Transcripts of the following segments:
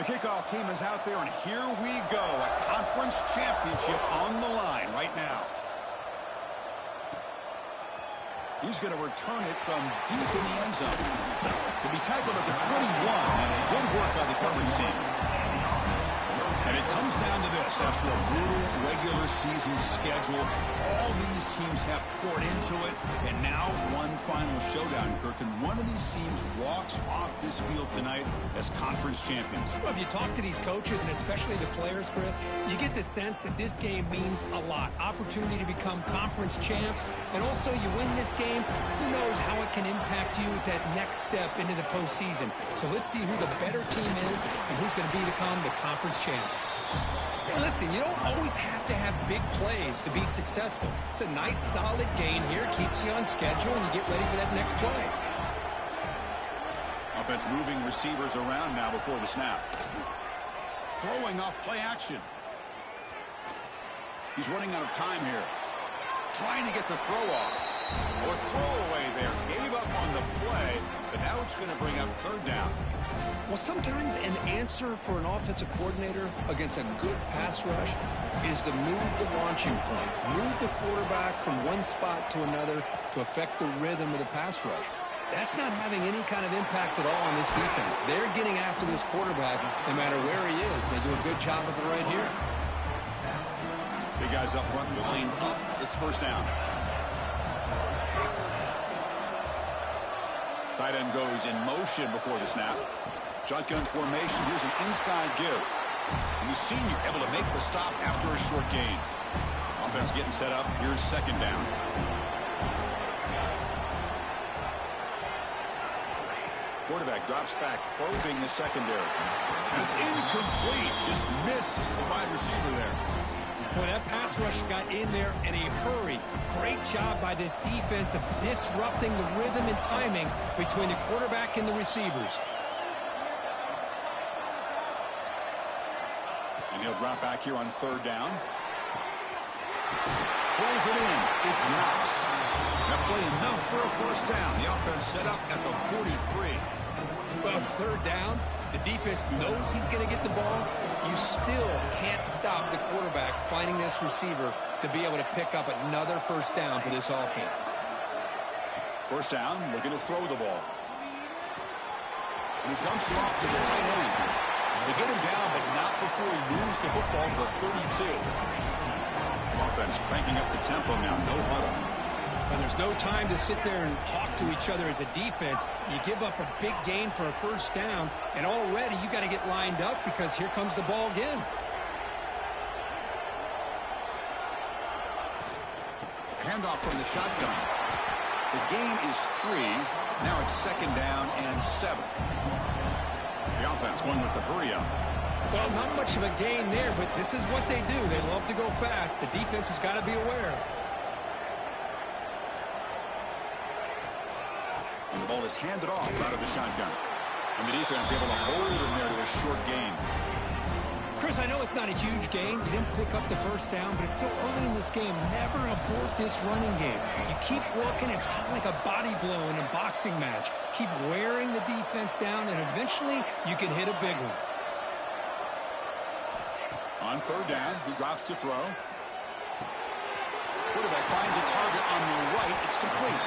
The kickoff team is out there, and here we go. A conference championship on the line right now. He's going to return it from deep in the end zone. He'll be tackled at the 21. That's good work by the coverage team. And it comes down to this. After a brutal regular season schedule, all these teams have poured into it. And now one final showdown, Kirk. And one of these teams walks off this field tonight as conference champions. Well, if you talk to these coaches, and especially the players, Chris, you get the sense that this game means a lot. Opportunity to become conference champs. And also, you win this game, who knows how it can impact you at that next step into the postseason. So let's see who the better team is and who's going to become the conference champ. Hey, listen, you don't always have to have big plays to be successful. It's a nice, solid gain here. Keeps you on schedule, and you get ready for that next play. Offense moving receivers around now before the snap. Throwing off play action. He's running out of time here. Trying to get the throw off. Or throw away there. Gave up on the play, but now it's going to bring up third down. Well, sometimes an answer for an offensive coordinator against a good pass rush is to move the launching point, move the quarterback from one spot to another to affect the rhythm of the pass rush. That's not having any kind of impact at all on this defense. They're getting after this quarterback no matter where he is. They do a good job of it right here. Big guys up front, line up. It's first down. Tight end goes in motion before the snap. Shotgun formation. Here's an inside give. And the senior able to make the stop after a short gain. Offense getting set up. Here's second down. Quarterback drops back, probing the secondary. And it's incomplete. Just missed the wide receiver there. Boy, that pass rush got in there in a hurry. Great job by this defense of disrupting the rhythm and timing between the quarterback and the receivers. And he'll drop back here on third down. Pulls it in. It's Knox. That play enough for a first down. The offense set up at the 43. Well, it's third down. The defense knows he's going to get the ball. You still can't stop the quarterback finding this receiver to be able to pick up another first down for this offense. First down, looking to throw the ball. And he dumps it off to the tight end. They get him down, but not before he moves the football to the 32. Offense cranking up the tempo now, no huddle. And there's no time to sit there and talk to each other as a defense. You give up a big gain for a first down, and already you got to get lined up because here comes the ball again. Handoff from the shotgun. The gain is 3. Now it's second down and 7. The offense going with the hurry up. Well, not much of a gain there, but this is what they do. They love to go fast. The defense has got to be aware. And the ball is handed off out of the shotgun. And the defense able to hold him there to a short gain. Chris, I know it's not a huge gain. You didn't pick up the first down, but it's still early in this game. Never abort this running game. You keep working. It's kind of like a body blow in a boxing match. Keep wearing the defense down, and eventually you can hit a big one. On third down, he drops to throw. Quarterback finds a target on the right. It's complete.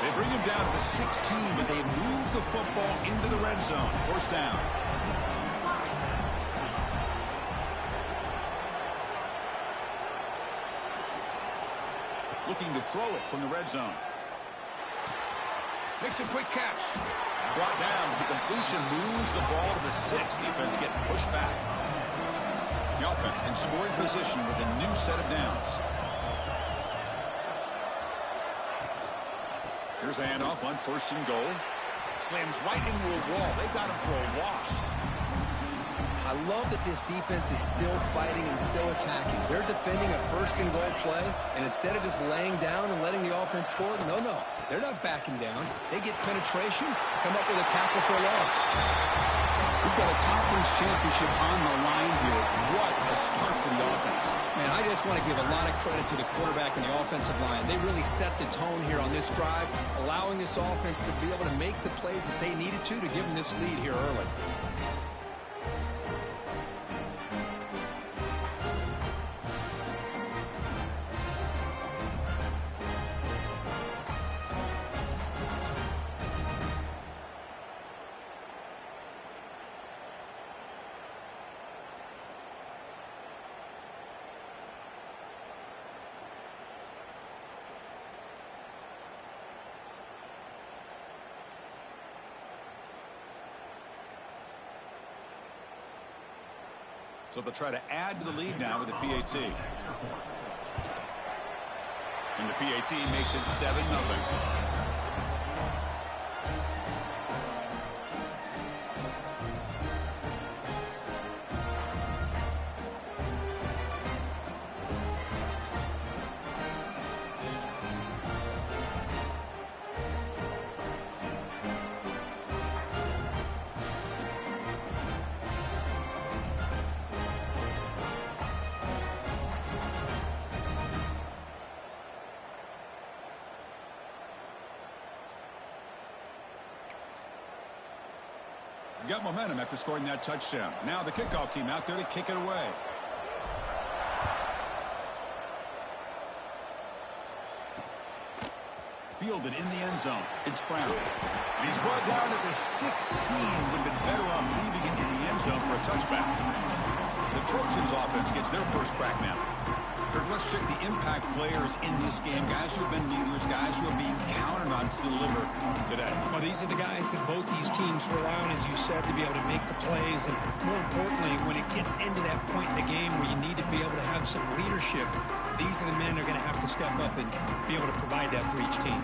They bring him down to the 16, but they move the football into the red zone. First down. Looking to throw it from the red zone. Makes a quick catch. Brought down. The completion moves the ball to the 6. Defense getting pushed back. The offense in scoring position with a new set of downs. Here's the handoff on first and goal. Slams right into a wall. They've got him for a loss. I love that this defense is still fighting and still attacking. They're defending a first and goal play, and instead of just laying down and letting the offense score, no, they're not backing down. They get penetration, come up with a tackle for a loss. We've got a conference championship on the line here. What a start for the offense. Man, I just want to give a lot of credit to the quarterback and the offensive line. They really set the tone here on this drive, allowing this offense to be able to make the plays that they needed to give them this lead here early. So they'll try to add to the lead now with the PAT. And the PAT makes it 7-0. Got momentum after scoring that touchdown. Now the kickoff team out there to kick it away. Fielded in the end zone. It's Brown. And he's brought down at the 16. Would have been better off leaving it in the end zone for a touchback. The Trojans offense gets their first crack now. Kirk, let's check the impact players in this game. Guys who have been leaders, guys who are being counted on to deliver today. Well, these are the guys that both these teams rely on, as you said, to be able to make the plays. And more importantly, when it gets into that point in the game where you need to be able to have some leadership, these are the men that are going to have to step up and be able to provide that for each team.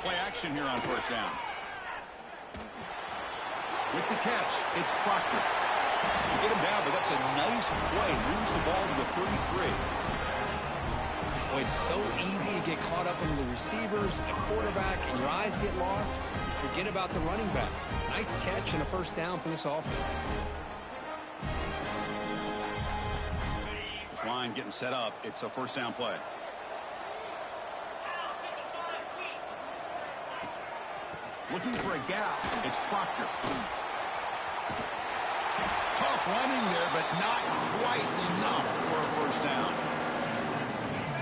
Play action here on first down. With the catch, it's Proctor. You get him down, but that's a nice play. Moves the ball to the 33. Boy, it's so easy to get caught up in the receivers, the quarterback, and your eyes get lost. You forget about the running back. Nice catch and a first down for this offense. This line getting set up. It's a first down play. Looking for a gap. It's Proctor. Tough running there, but not quite enough for a first down.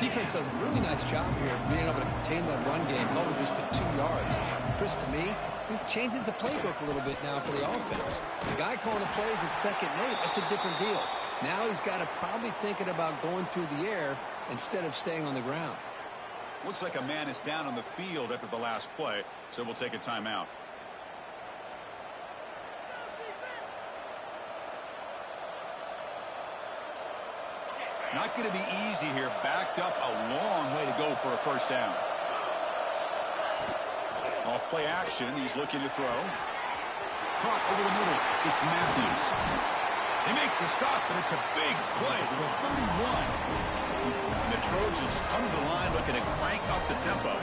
Defense does a really nice job here of being able to contain that run game. Held it just for 2 yards. Chris, to me, this changes the playbook a little bit now for the offense. The guy calling the plays at 2nd and 8, that's a different deal. Now he's got to probably thinking about going through the air instead of staying on the ground. Looks like a man is down on the field after the last play, so we'll take a timeout. Not going to be easy here. Backed up a long way to go for a first down. Off play action. He's looking to throw. Caught over the middle. It's Matthews. They make the stop, but it's a big play to the 31. And the Trojans come to the line looking to crank up the tempo.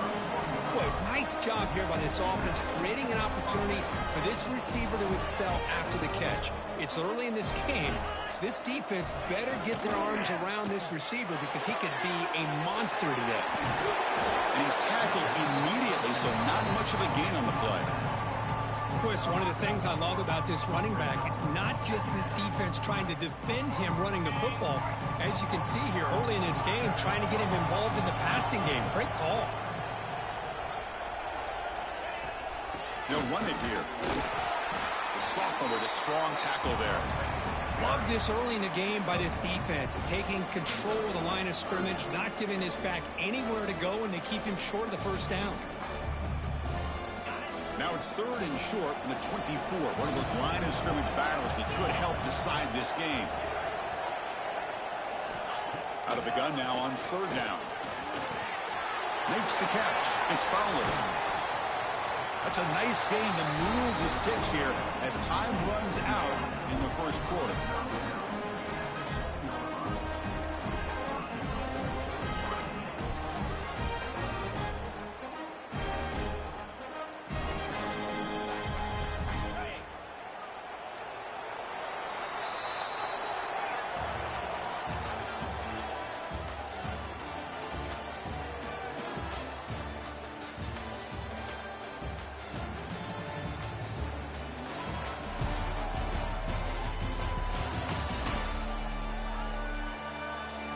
Boy, nice job here by this offense, creating an opportunity for this receiver to excel after the catch. It's early in this game, so this defense better get their arms around this receiver because he could be a monster today. And he's tackled immediately, so not much of a gain on the play. Chris, one of the things I love about this running back, it's not just this defense trying to defend him running the football. As you can see here early in this game, trying to get him involved in the passing game. Great call. They'll run it here. The sophomore with a strong tackle there. Love this early in the game by this defense, taking control of the line of scrimmage, not giving this back anywhere to go, and they keep him short of the first down. Now it's 3rd and short from the 24. One of those line of scrimmage battles that could help decide this game. Out of the gun now on 3rd down. Makes the catch. It's Fowler. That's a nice game to move the sticks here as time runs out in the first quarter.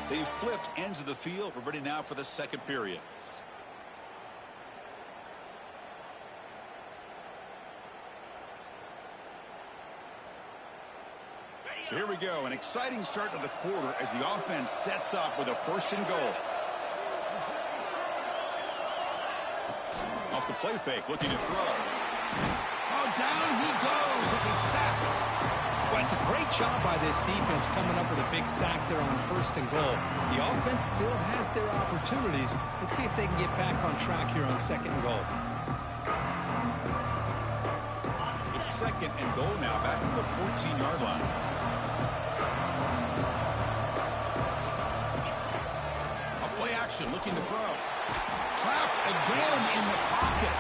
They've flipped ends of the field. We're ready now for the second period. So here we go. An exciting start to the quarter as the offense sets up with a 1st and goal. Off the play fake, looking to throw. Oh, down he goes. It's a sack. Well, it's a great job by this defense coming up with a big sack there on 1st and goal. The offense still has their opportunities. Let's see if they can get back on track here on 2nd and goal. It's 2nd and goal now, back at the 14-yard line. A play action, looking to throw. Trapped again in the pocket.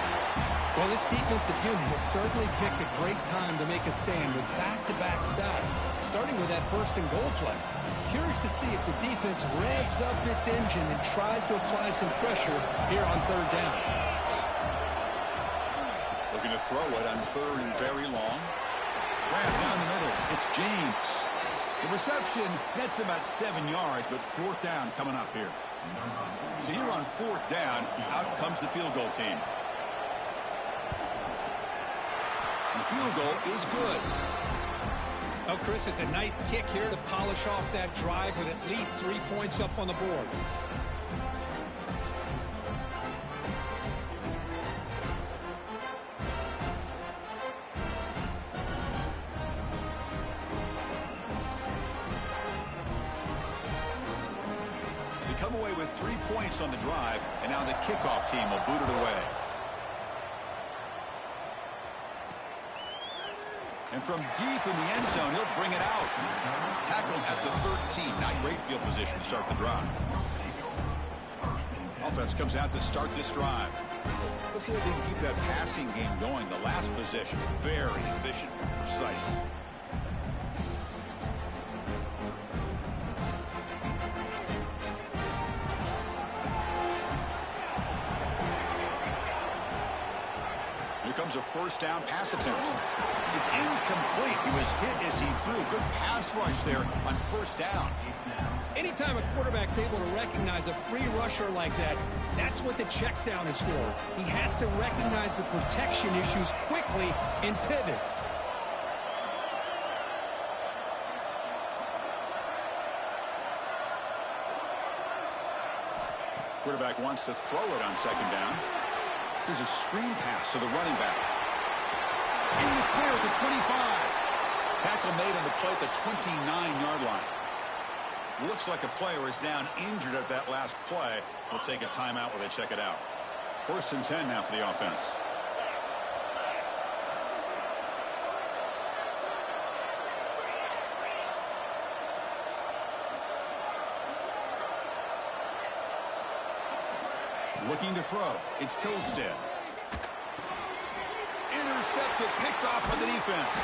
Well, this defensive unit has certainly picked a great time to make a stand with back-to-back sacks, starting with that 1st and goal play. Curious to see if the defense revs up its engine and tries to apply some pressure here on 3rd down. Looking to throw it on 3rd and very long. Grab down the middle. It's James. The reception, that's about 7 yards, but 4th down coming up here. So here on 4th down, out comes the field goal team. The field goal is good. Oh, Chris, it's a nice kick here to polish off that drive with at least 3 points up on the board. They come away with 3 points on the drive, and now the kickoff team will boot it away. And from deep in the end zone, he'll bring it out. Tackled at the 13. Not great field position to start the drive. Offense comes out to start this drive. Let's see if they can keep that passing game going. The last possession, very efficient, precise. Here comes a 1st down pass attempt. It's incomplete. He was hit as he threw. Good pass rush there on 1st down. Anytime a quarterback's able to recognize a free rusher like that, that's what the check down is for. He has to recognize the protection issues quickly and pivot. Quarterback wants to throw it on 2nd down. Here's a screen pass to the running back. In the clear at the 25. Tackle made on the play at the 29-yard line. Looks like a player is down injured at that last play. We'll take a timeout while they check it out. 1st and 10 now for the offense. Looking to throw. It's Hillstead. Intercepted, picked off by the defense.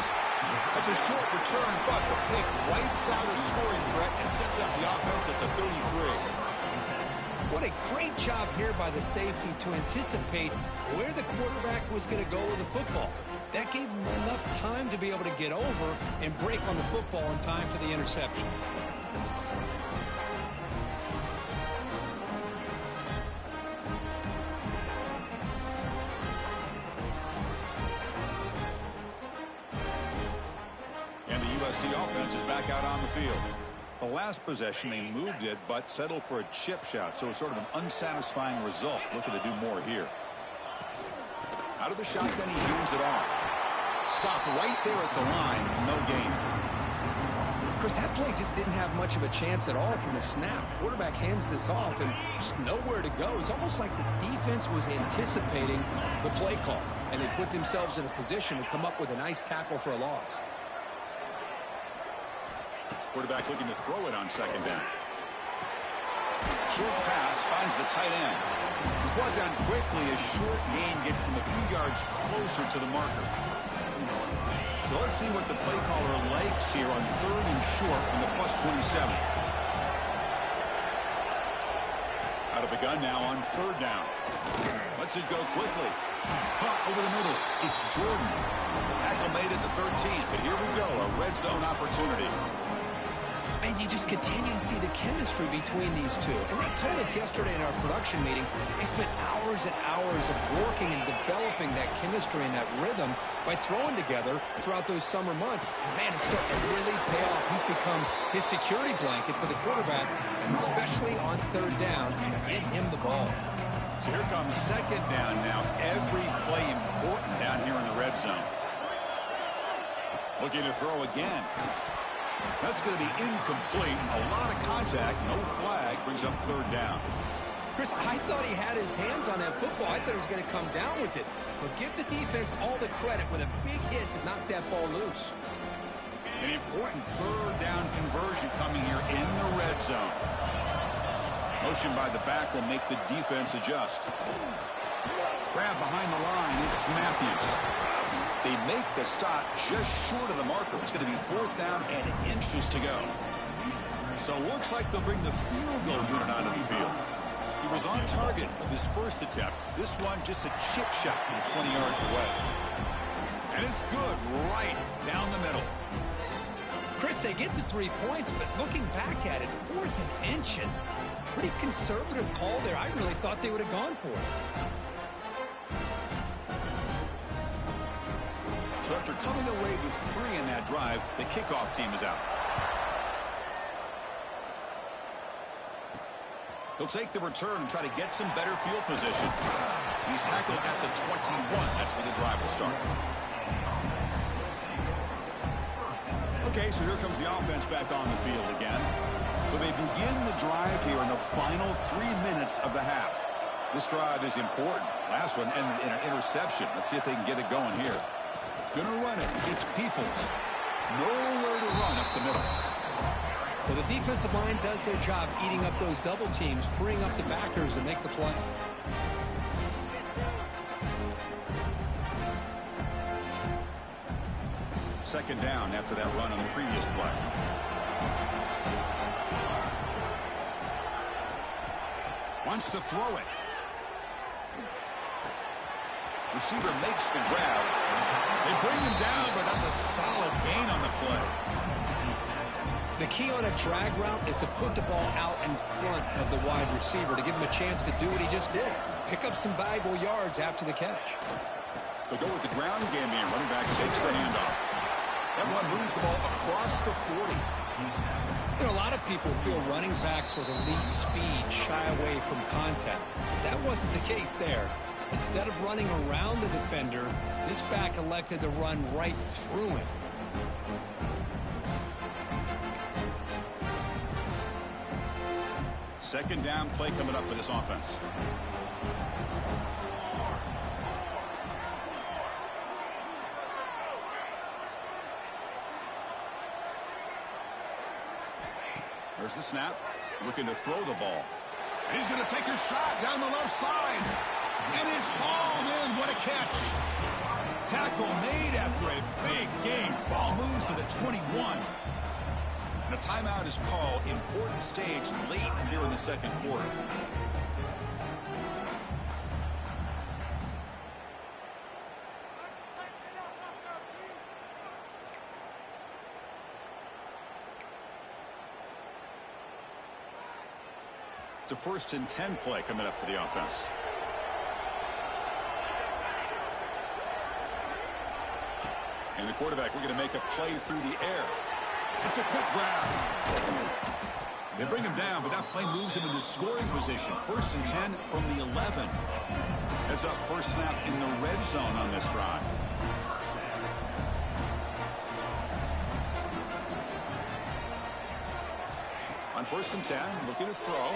That's a short return, but the pick wipes out a scoring threat and sets up the offense at the 33. What a great job here by the safety to anticipate where the quarterback was going to go with the football. That gave him enough time to be able to get over and break on the football in time for the interception. The offense is back out on the field. The last possession, they moved it, but settled for a chip shot, so it's sort of an unsatisfying result. Looking to do more here. Out of the shotgun, he hands it off. Stopped right there at the line. No gain. Chris, that play just didn't have much of a chance at all from the snap. Quarterback hands this off and just nowhere to go. It's almost like the defense was anticipating the play call, and they put themselves in a position to come up with a nice tackle for a loss. Quarterback looking to throw it on 2nd down. Short pass finds the tight end. He's brought down quickly as short gain gets them a few yards closer to the marker. So let's see what the play caller likes here on 3rd and short from the +27. Out of the gun now on 3rd down. Lets it go quickly. Caught over the middle. It's Jordan. Tackle made at the 13. But here we go, a red zone opportunity. And you just continue to see the chemistry between these two. And they told us yesterday in our production meeting, they spent hours and hours of working and developing that chemistry and that rhythm by throwing together throughout those summer months. And, man, it's starting to really pay off. He's become his security blanket for the quarterback, and especially on 3rd down, get him the ball. So here comes second down now. Every play important down here in the red zone. Looking to throw again. That's going to be incomplete. A lot of contact. No flag. Brings up third down. Chris, I thought he had his hands on that football. I thought he was going to come down with it. But give the defense all the credit with a big hit to knock that ball loose. An important third down conversion coming here in the red zone. Motion by the back will make the defense adjust. Grab behind the line. It's Matthews. They make the stop just short of the marker. It's going to be fourth down and inches to go. So it looks like they'll bring the field goal unit onto the field. He was on target with his first attempt. This one just a chip shot from 20 yards away. And it's good right down the middle. Chris, they get the 3 points, but looking back at it, fourth and inches. Pretty conservative call there. I really thought they would have gone for it. So after coming away with 3 in that drive, the kickoff team is out. He'll take the return and try to get some better field position. He's tackled at the 21. That's where the drive will start. Okay, so here comes the offense back on the field again. So they begin the drive here in the final 3 minutes of the half. This drive is important. Last one ended in an interception. Let's see if they can get it going here. Gonna run it. It's Peoples. Nowhere to run up the middle. Well, the defensive line does their job eating up those double teams, freeing up the backers to make the play. Second down after that run on the previous play. Wants to throw it. Receiver makes the grab. They bring him down, but that's a solid gain on the play. The key on a drag route is to put the ball out in front of the wide receiver to give him a chance to do what he just did. Pick up some valuable yards after the catch. They'll go with the ground game here. Running back takes the handoff. That one moves the ball across the 40. You know, a lot of people feel running backs with elite speed shy away from contact. That wasn't the case there. Instead of running around the defender, this back elected to run right through him. Second down play coming up for this offense. There's the snap. Looking to throw the ball. And he's going to take a shot down the left side. And it's hauled in. What a catch. Tackle made after a big gain. Ball moves to the 21. And a timeout is called. Important stage late here in the second quarter. It's a 1st and 10 play coming up for the offense. And the quarterback looking to make a play through the air. It's a quick grab. They bring him down, but that play moves him into scoring position. 1st and 10 from the 11. Heads up, first snap in the red zone on this drive. On 1st and 10, looking to throw.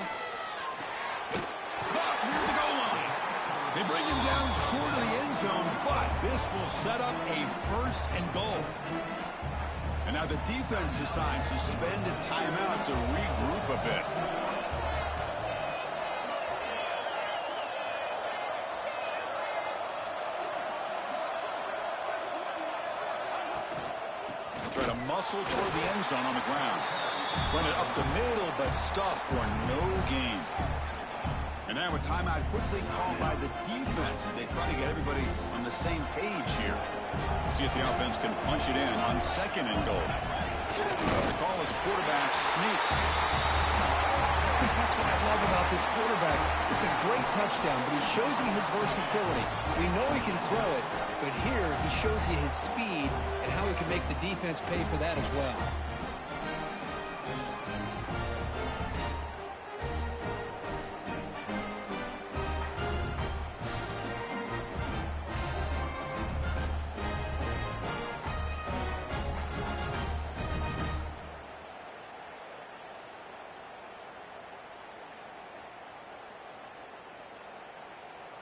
Caught near the goal line. They bring him down short of the end zone, but this will set up a 1st and goal. And now the defense decides to spend a timeout to regroup a bit. Try to muscle toward the end zone on the ground. Run it up the middle, but stuff for no gain. And now a timeout quickly called by the defense as they try to get everybody on the same page here. See if the offense can punch it in on 2nd and goal. The call is a quarterback sneak. Chris, that's what I love about this quarterback. It's a great touchdown, but he shows you his versatility. We know he can throw it, but here he shows you his speed and how he can make the defense pay for that as well.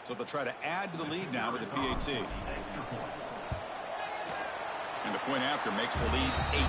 So they'll try to add to the lead now with the PAT. And the point after makes the lead 8.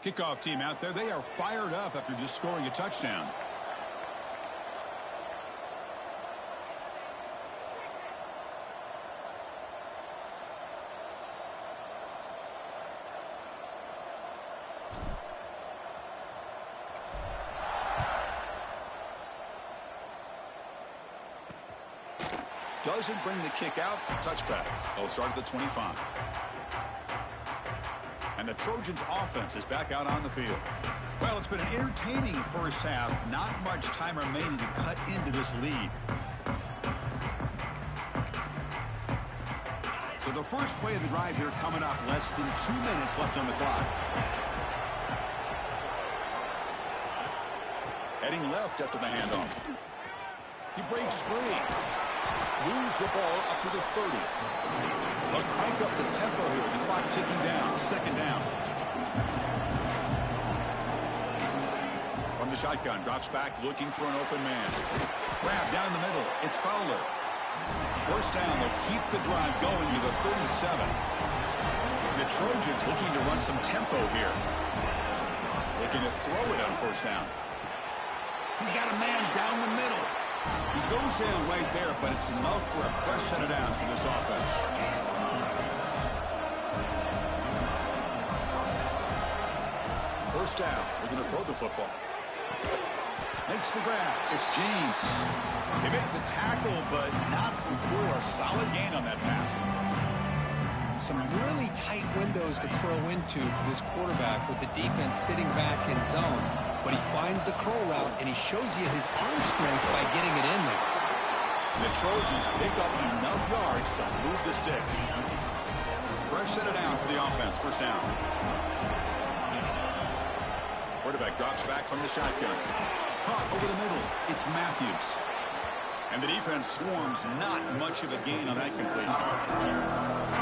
Kickoff team out there. They are fired up after just scoring a touchdown. Doesn't bring the kick out. Touchback. They'll start at the 25. And the Trojans offense is back out on the field. Well, it's been an entertaining first half. Not much time remaining to cut into this lead. So the first play of the drive here coming up. Less than 2 minutes left on the clock. Heading left after the handoff. He breaks free. Moves the ball up to the 30. They'll crank up the tempo here. The clock ticking down. Second down. From the shotgun, drops back looking for an open man. Grab down the middle. It's Fowler. First down. They'll keep the drive going to the 37. The Trojans looking to run some tempo here. Looking to throw it on first down. He's got a man down the middle. He goes down right there, but it's enough for a fresh set of downs for this offense. First down. We're going to throw the football. Makes the grab. It's James. They make the tackle, but not before a solid gain on that pass. Some really tight windows to throw into for this quarterback with the defense sitting back in zone. But he finds the curl route, and he shows you his arm strength by getting it in there. The Trojans pick up enough yards to move the sticks. Fresh set of downs for the offense. First down. Quarterback drops back from the shotgun. Caught over the middle. It's Matthews. And the defense swarms. Not much of a gain on that completion.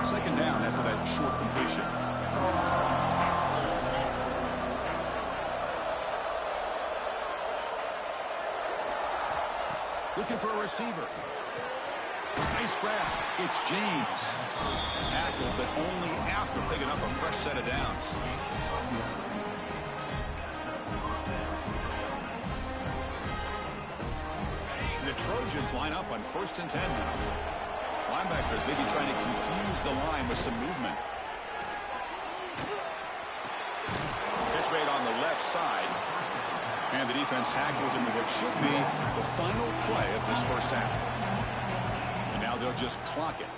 Second down after that short completion. Looking for a receiver. Nice grab. It's James. Tackle, but only after picking up a fresh set of downs. The Trojans line up on 1st and 10 now. Linebackers maybe trying to confuse the line with some movement. Pitch made on the left side. And the defense tackles into what should be the final play of this first half. And now they'll just clock it.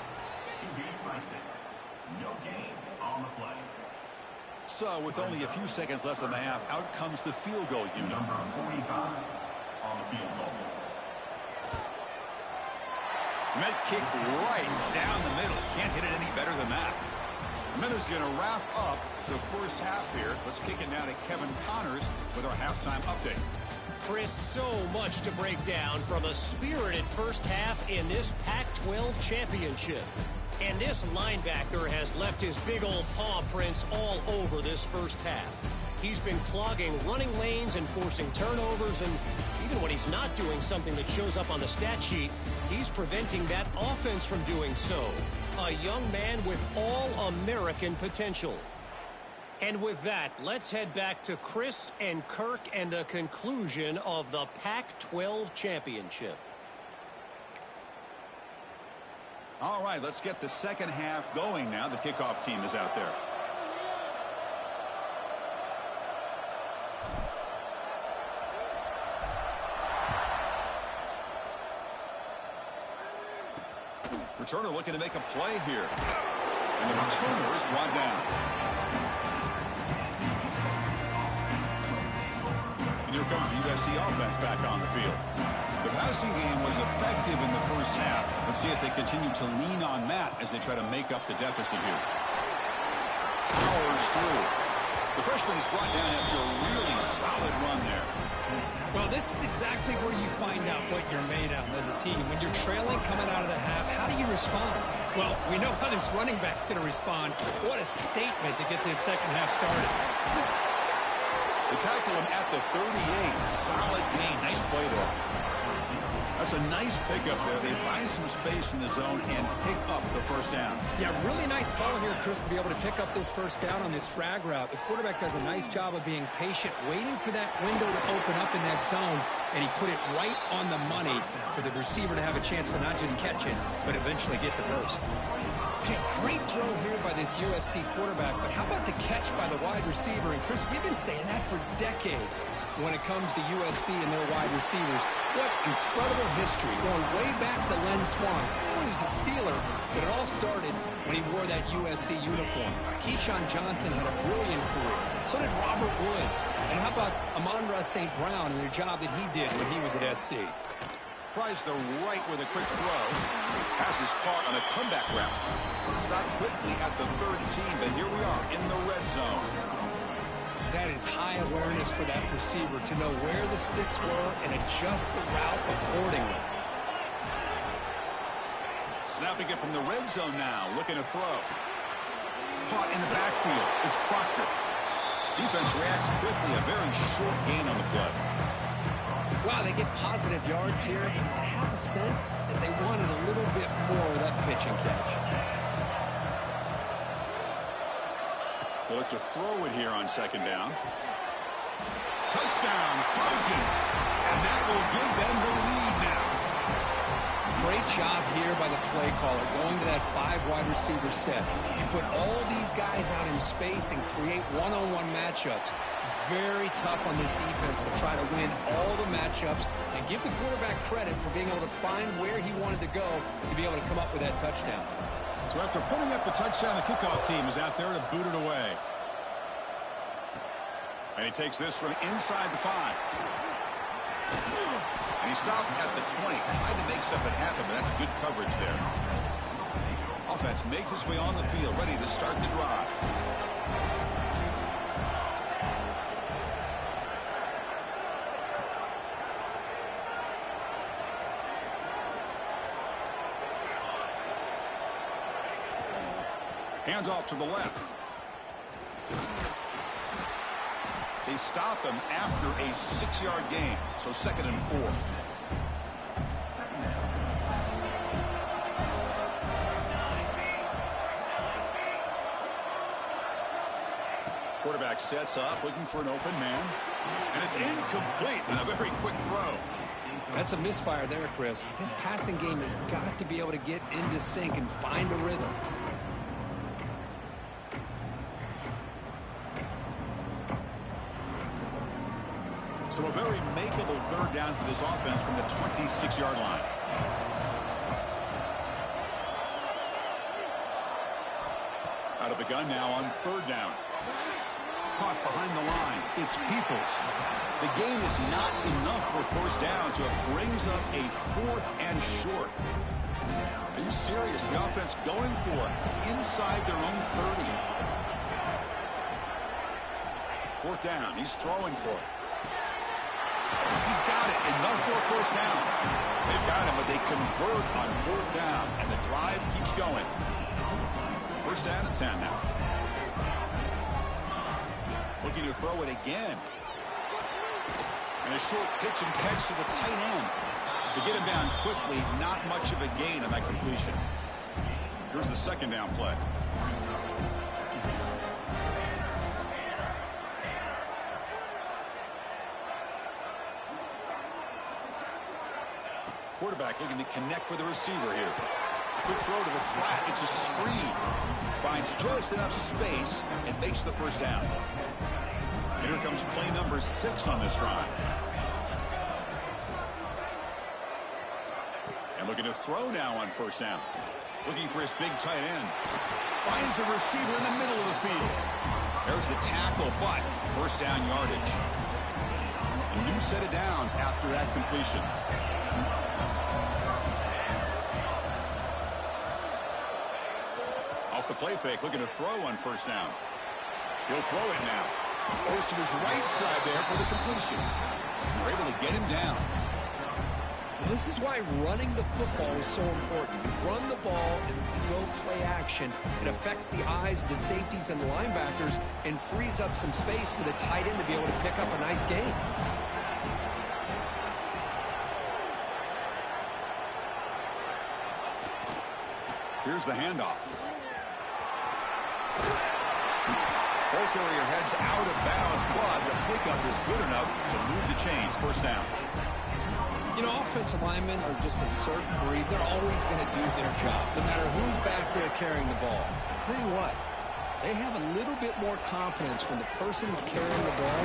No gain on the play. So with only a few seconds left in the half, out comes the field goal unit. Number 45 on the field goal. Met kick right down the middle. Can't hit it any better than that. Miller's going to wrap up the first half here. Let's kick it now to Kevin Connors with our halftime update. Chris, so much to break down from a spirited first half in this Pac-12 championship. And this linebacker has left his big old paw prints all over this first half. He's been clogging running lanes and forcing turnovers, and even when he's not doing something that shows up on the stat sheet, he's preventing that offense from doing so. A young man with all-American potential. And with that, let's head back to Chris and Kirk and the conclusion of the Pac-12 championship. All right, let's get the second half going now. The kickoff team is out there. Returner looking to make a play here. And the returner is brought down. And here comes the USC offense back on the field. The passing game was effective in the first half. Let's see if they continue to lean on that as they try to make up the deficit here. Powers through. The freshman is brought down after a really solid run there. Well, this is exactly where you find out what you're made of as a team. When you're trailing coming out of the half, how do you respond? Well, we know how this running back's going to respond. What a statement to get this second half started. They tackle him at the 38. Solid gain. Nice play there. That's a nice pickup there. They find some space in the zone and pick up the first down. Yeah, really nice call here, Chris, to be able to pick up this first down on this drag route. The quarterback does a nice job of being patient, waiting for that window to open up in that zone, and he put it right on the money for the receiver to have a chance to not just catch it, but eventually get the first. Hey, great throw here by this USC quarterback, but how about the catch by the wide receiver? And, Chris, we've been saying that for decades when it comes to USC and their wide receivers. What incredible history, going way back to Len Swan. I know he was a Steeler, but it all started when he wore that USC uniform. Keyshawn Johnson had a brilliant career. So did Robert Woods. And how about Amon-Ra St. Brown and the job that he did when he was at SC? Tries the right with a quick throw. Pass is caught on a comeback route. Stopped quickly at the 13, but here we are in the red zone. That is high awareness for that receiver to know where the sticks were and adjust the route accordingly. Snapping it from the red zone now, looking to throw. Caught in the backfield. It's Proctor. Defense reacts quickly. A very short gain on the play. Wow, they get positive yards here. I have a sense that they wanted a little bit more of that pitch and catch. They look to throw it here on second down. Touchdown, Trojans. And that will give them the lead now. Great job here by the play caller, going to that 5 wide receiver set. You put all these guys out in space and create one-on-one matchups. It's very tough on this defense to try to win all the matchups and give the quarterback credit for being able to find where he wanted to go to be able to come up with that touchdown. So after putting up the touchdown, the kickoff team is out there to boot it away. And he takes this from inside the 5. And he stopped at the 20. Tried to make something happen, but that's good coverage there. Offense makes its way on the field, ready to start the drive. Hands off to the left. They stop him after a 6-yard gain, so 2nd and 4. Quarterback sets up, looking for an open man. And it's incomplete and a very quick throw. That's a misfire there, Chris. This passing game has got to be able to get into sync and find a rhythm. So a very makeable 3rd down for this offense from the 26-yard line. Out of the gun now on 3rd down. Caught behind the line. It's Peoples. The gain is not enough for 1st down, so it brings up a 4th and short. Are you serious? The offense going for it inside their own 30. 4th down. He's throwing for it. He's got it. Enough for a 1st down. They've got him, but they convert on 4th down, and the drive keeps going. 1st down and 10 now. Looking to throw it again. And a short pitch and catch to the tight end. To get him down quickly, not much of a gain on that completion. Here's the second down play. Quarterback looking to connect with the receiver here. Quick throw to the flat. It's a screen. Finds just enough space and makes the first down. And here comes play number 6 on this drive. And looking to throw now on first down. Looking for his big tight end. Finds a receiver in the middle of the field. There's the tackle, but first down yardage. A new set of downs after that completion. Off the play fake, looking to throw on first down. He'll throw it now. Goes to his right side there for the completion. We're able to get him down. Well, this is why running the football is so important. You run the ball and then you go play action. It affects the eyes of the safeties and the linebackers and frees up some space for the tight end to be able to pick up a nice gain. Here's the handoff. Ball carrier heads out of bounds, but the pickup is good enough to move the chains. First down. You know, offensive linemen are just a certain breed. They're always going to do their job, no matter who's back there carrying the ball. I'll tell you what, they have a little bit more confidence when the person that's carrying the ball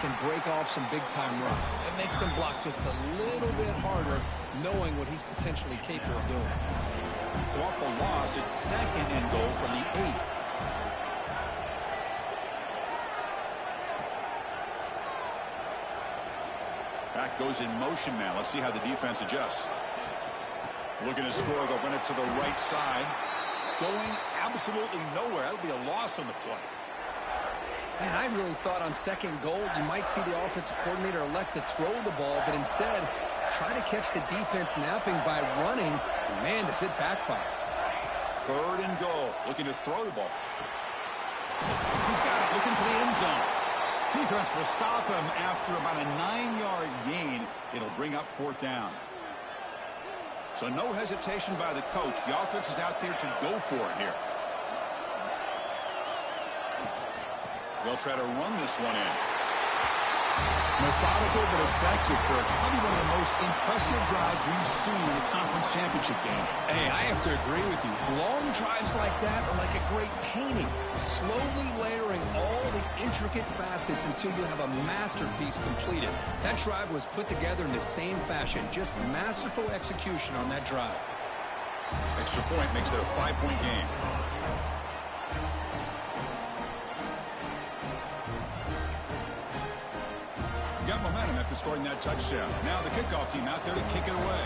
can break off some big-time runs. That makes them block just a little bit harder, knowing what he's potentially capable of doing. So off the loss, it's second and goal from the 8. Back goes in motion now. Let's see how the defense adjusts. Looking to score. They'll run it to the right side. Going absolutely nowhere. That'll be a loss on the play. Man, I really thought on second goal you might see the offensive coordinator elect to throw the ball, but instead try to catch the defense napping by running. And man, does it backfire. Third and goal. Looking to throw the ball. He's got it. Looking for the end zone. Defense will stop him after about a 9-yard gain. It'll bring up fourth down. So no hesitation by the coach. The offense is out there to go for it here. They'll try to run this one in. Methodical but effective, Kirk. Probably one of the most impressive drives we've seen in the conference championship game. Hey, I have to agree with you. Long drives like that are like a great painting. Slowly layering all the intricate facets until you have a masterpiece completed. That drive was put together in the same fashion. Just masterful execution on that drive. Extra point makes it a 5-point game. Got momentum after scoring that touchdown. Now the kickoff team out there to kick it away.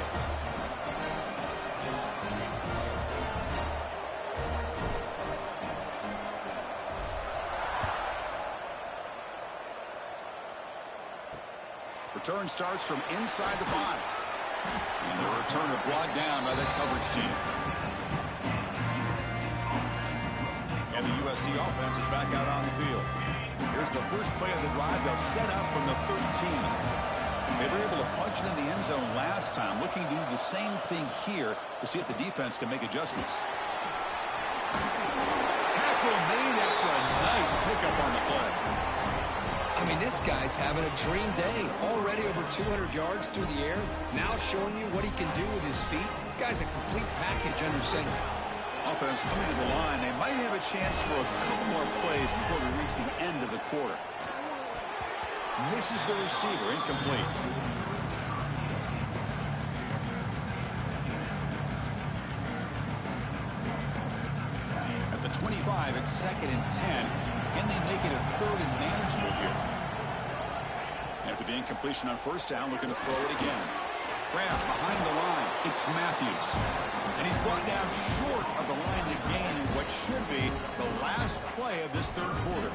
Return starts from inside the 5. And the returner brought down by that coverage team. And the USC offense is back out on the field. Here's the first play of the drive. They'll set up from the 13. They were able to punch it in the end zone last time. Looking to do the same thing here to see if the defense can make adjustments. Tackle made after a nice pickup on the play. I mean, this guy's having a dream day. Already over 200 yards through the air. Now showing you what he can do with his feet. This guy's a complete package under center. Offense coming to the line. They might have a chance for a couple more plays before we reach the end of the quarter. Misses the receiver. Incomplete. At the 25, it's second and 10. Can they make it a third and manageable here? After the incompletion on first down, looking to throw it again. Grab behind the line. It's Matthews. And he's brought down short of the line to gain in what should be the last play of this third quarter.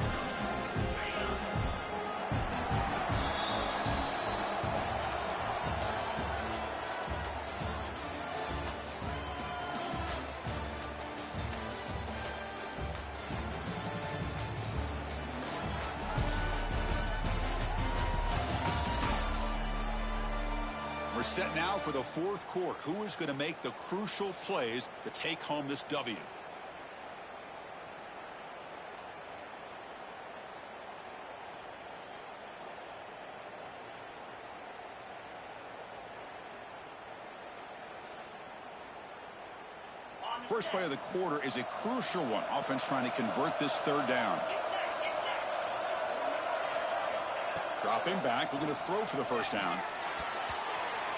set now for the fourth quarter. Who is going to make the crucial plays to take home this W? First play of the quarter is a crucial one. Offense trying to convert this third down. Dropping back, looking to throw for the first down.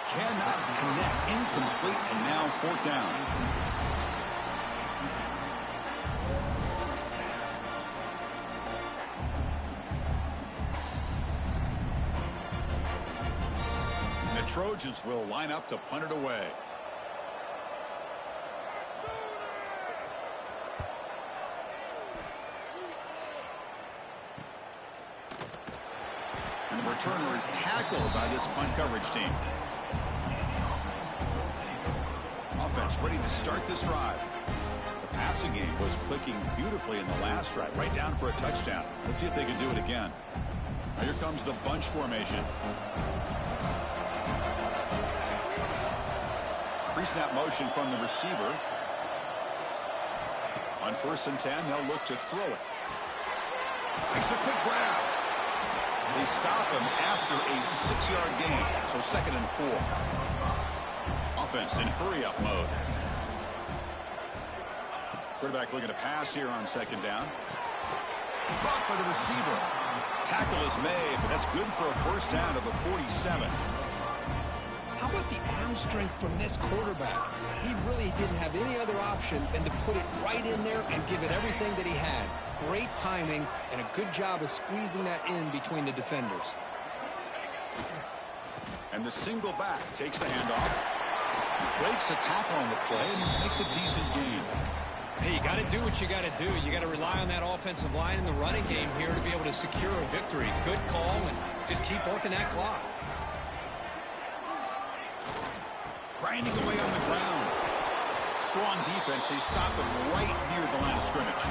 Cannot connect, incomplete, and now fourth down. The Trojans will line up to punt it away. And the returner is tackled by this punt coverage team. Offense ready to start this drive. The passing game was clicking beautifully in the last drive, right down for a touchdown. Let's see if they can do it again. Now here comes the bunch formation. Pre-snap motion from the receiver. On 1st and 10, they'll look to throw it. Makes a quick grab. They stop him after a 6-yard gain, so 2nd and 4. Offense in hurry-up mode. Quarterback looking to pass here on 2nd down. Blocked by the receiver. Tackle is made, but that's good for a first down to the 47. How about the arm strength from this quarterback? He really didn't have any other option than to put it right in there and give it everything that he had. Great timing and a good job of squeezing that in between the defenders. And the single back takes the handoff. Breaks a tackle on the play and makes a decent gain. Hey, you got to do what you got to do. You got to rely on that offensive line in the running game here to be able to secure a victory. Good call, and just keep working that clock. Grinding away on the ground. Strong defense. They stop him right near the line of scrimmage.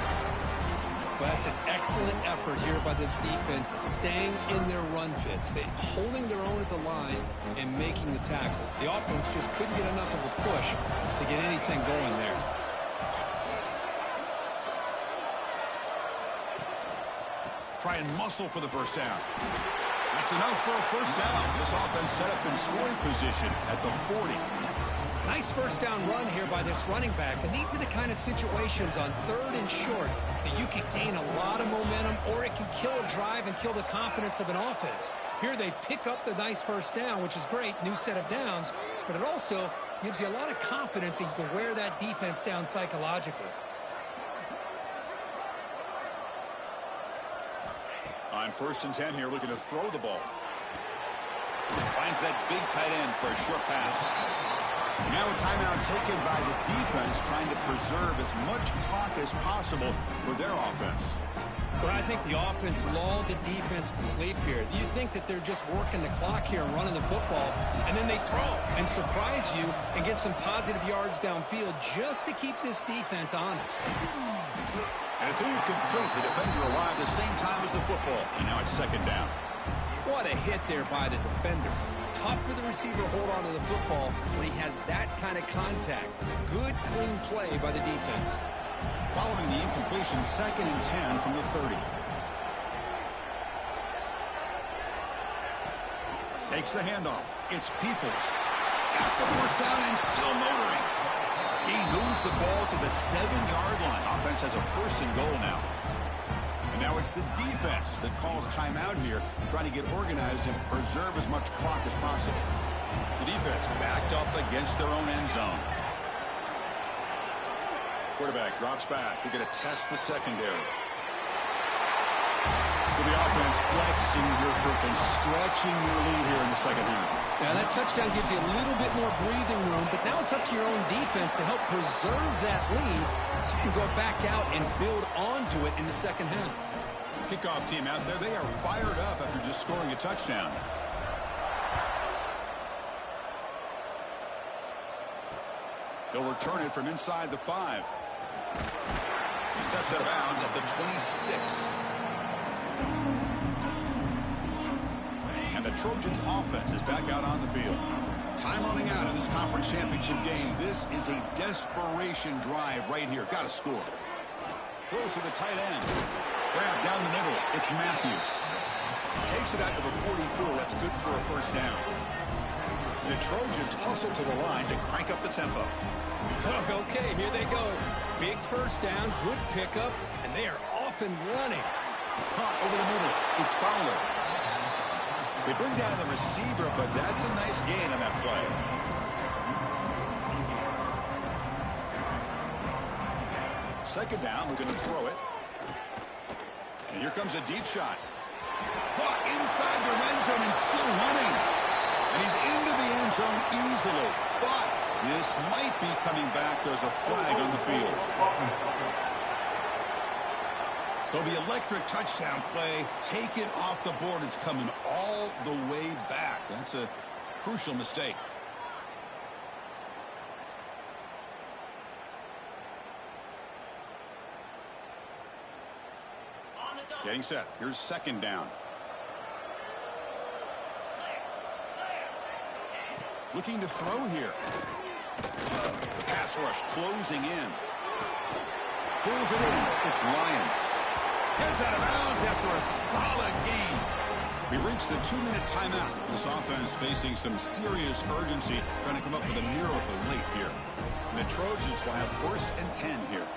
Well, that's an excellent effort here by this defense, staying in their run fits. They holding their own at the line and making the tackle. The offense just couldn't get enough of a push to get anything going there. Try and muscle for the first down. That's enough for a first down. This offense set up in scoring position at the 40. Nice first down run here by this running back. And these are the kind of situations on 3rd and short that you can gain a lot of momentum, or it can kill a drive and kill the confidence of an offense. Here they pick up the nice first down, which is great, new set of downs, but it also gives you a lot of confidence that you can wear that defense down psychologically. On 1st and 10 here, looking to throw the ball. Finds that big tight end for a short pass. And now a timeout taken by the defense, trying to preserve as much clock as possible for their offense. Well, I think the offense lulled the defense to sleep here. You think that they're just working the clock here and running the football, and then they throw and surprise you and get some positive yards downfield just to keep this defense honest. And it's incomplete. The defender arrived at the same time as the football, and now it's 2nd down. What a hit there by the defender. Tough for the receiver to hold on to the football when he has that kind of contact. Good, clean play by the defense. Following the incompletion, 2nd and 10 from the 30. Takes the handoff. It's Peoples. At the first down and still motoring. He moves the ball to the 7-yard line. Offense has a 1st and goal now. And now it's the defense that calls timeout here, trying to get organized and preserve as much clock as possible. The defense backed up against their own end zone. Quarterback drops back. They're going to test the secondary. So the offense flexing here, and stretching their lead here in the second half. Now that touchdown gives you a little bit more breathing room, but now it's up to your own defense to help preserve that lead so you can go back out and build onto it in the second half. Kickoff team out there, they are fired up after just scoring a touchdown. They'll return it from inside the 5. He steps out of bounds at the 26. And the Trojans offense is back out on the field. Time running out in this conference championship game. This is a desperation drive right here. Got to score. Throws to the tight end. Grab down the middle. It's Matthews. Takes it out to the 44. That's good for a first down. The Trojans hustle to the line to crank up the tempo. Okay, here they go. Big first down, good pickup, and they are off and running. Caught over the middle. It's Fowler. They bring down the receiver, but that's a nice gain on that play. Second down, we're going to throw it. And here comes a deep shot. Caught inside the red zone and still running. And he's into the end zone easily. But this might be coming back. There's a flag on the field. So the electric touchdown play, take it off the board. It's coming all the way back. That's a crucial mistake. Getting set. Here's second down. Looking to throw here. The pass rush closing in. Pulls it in. It's Lions. Gets out of bounds after a solid gain. We've reached the 2-minute timeout. This offense facing some serious urgency, trying to come up with a miracle late here. And the Trojans will have 1st and 10 here.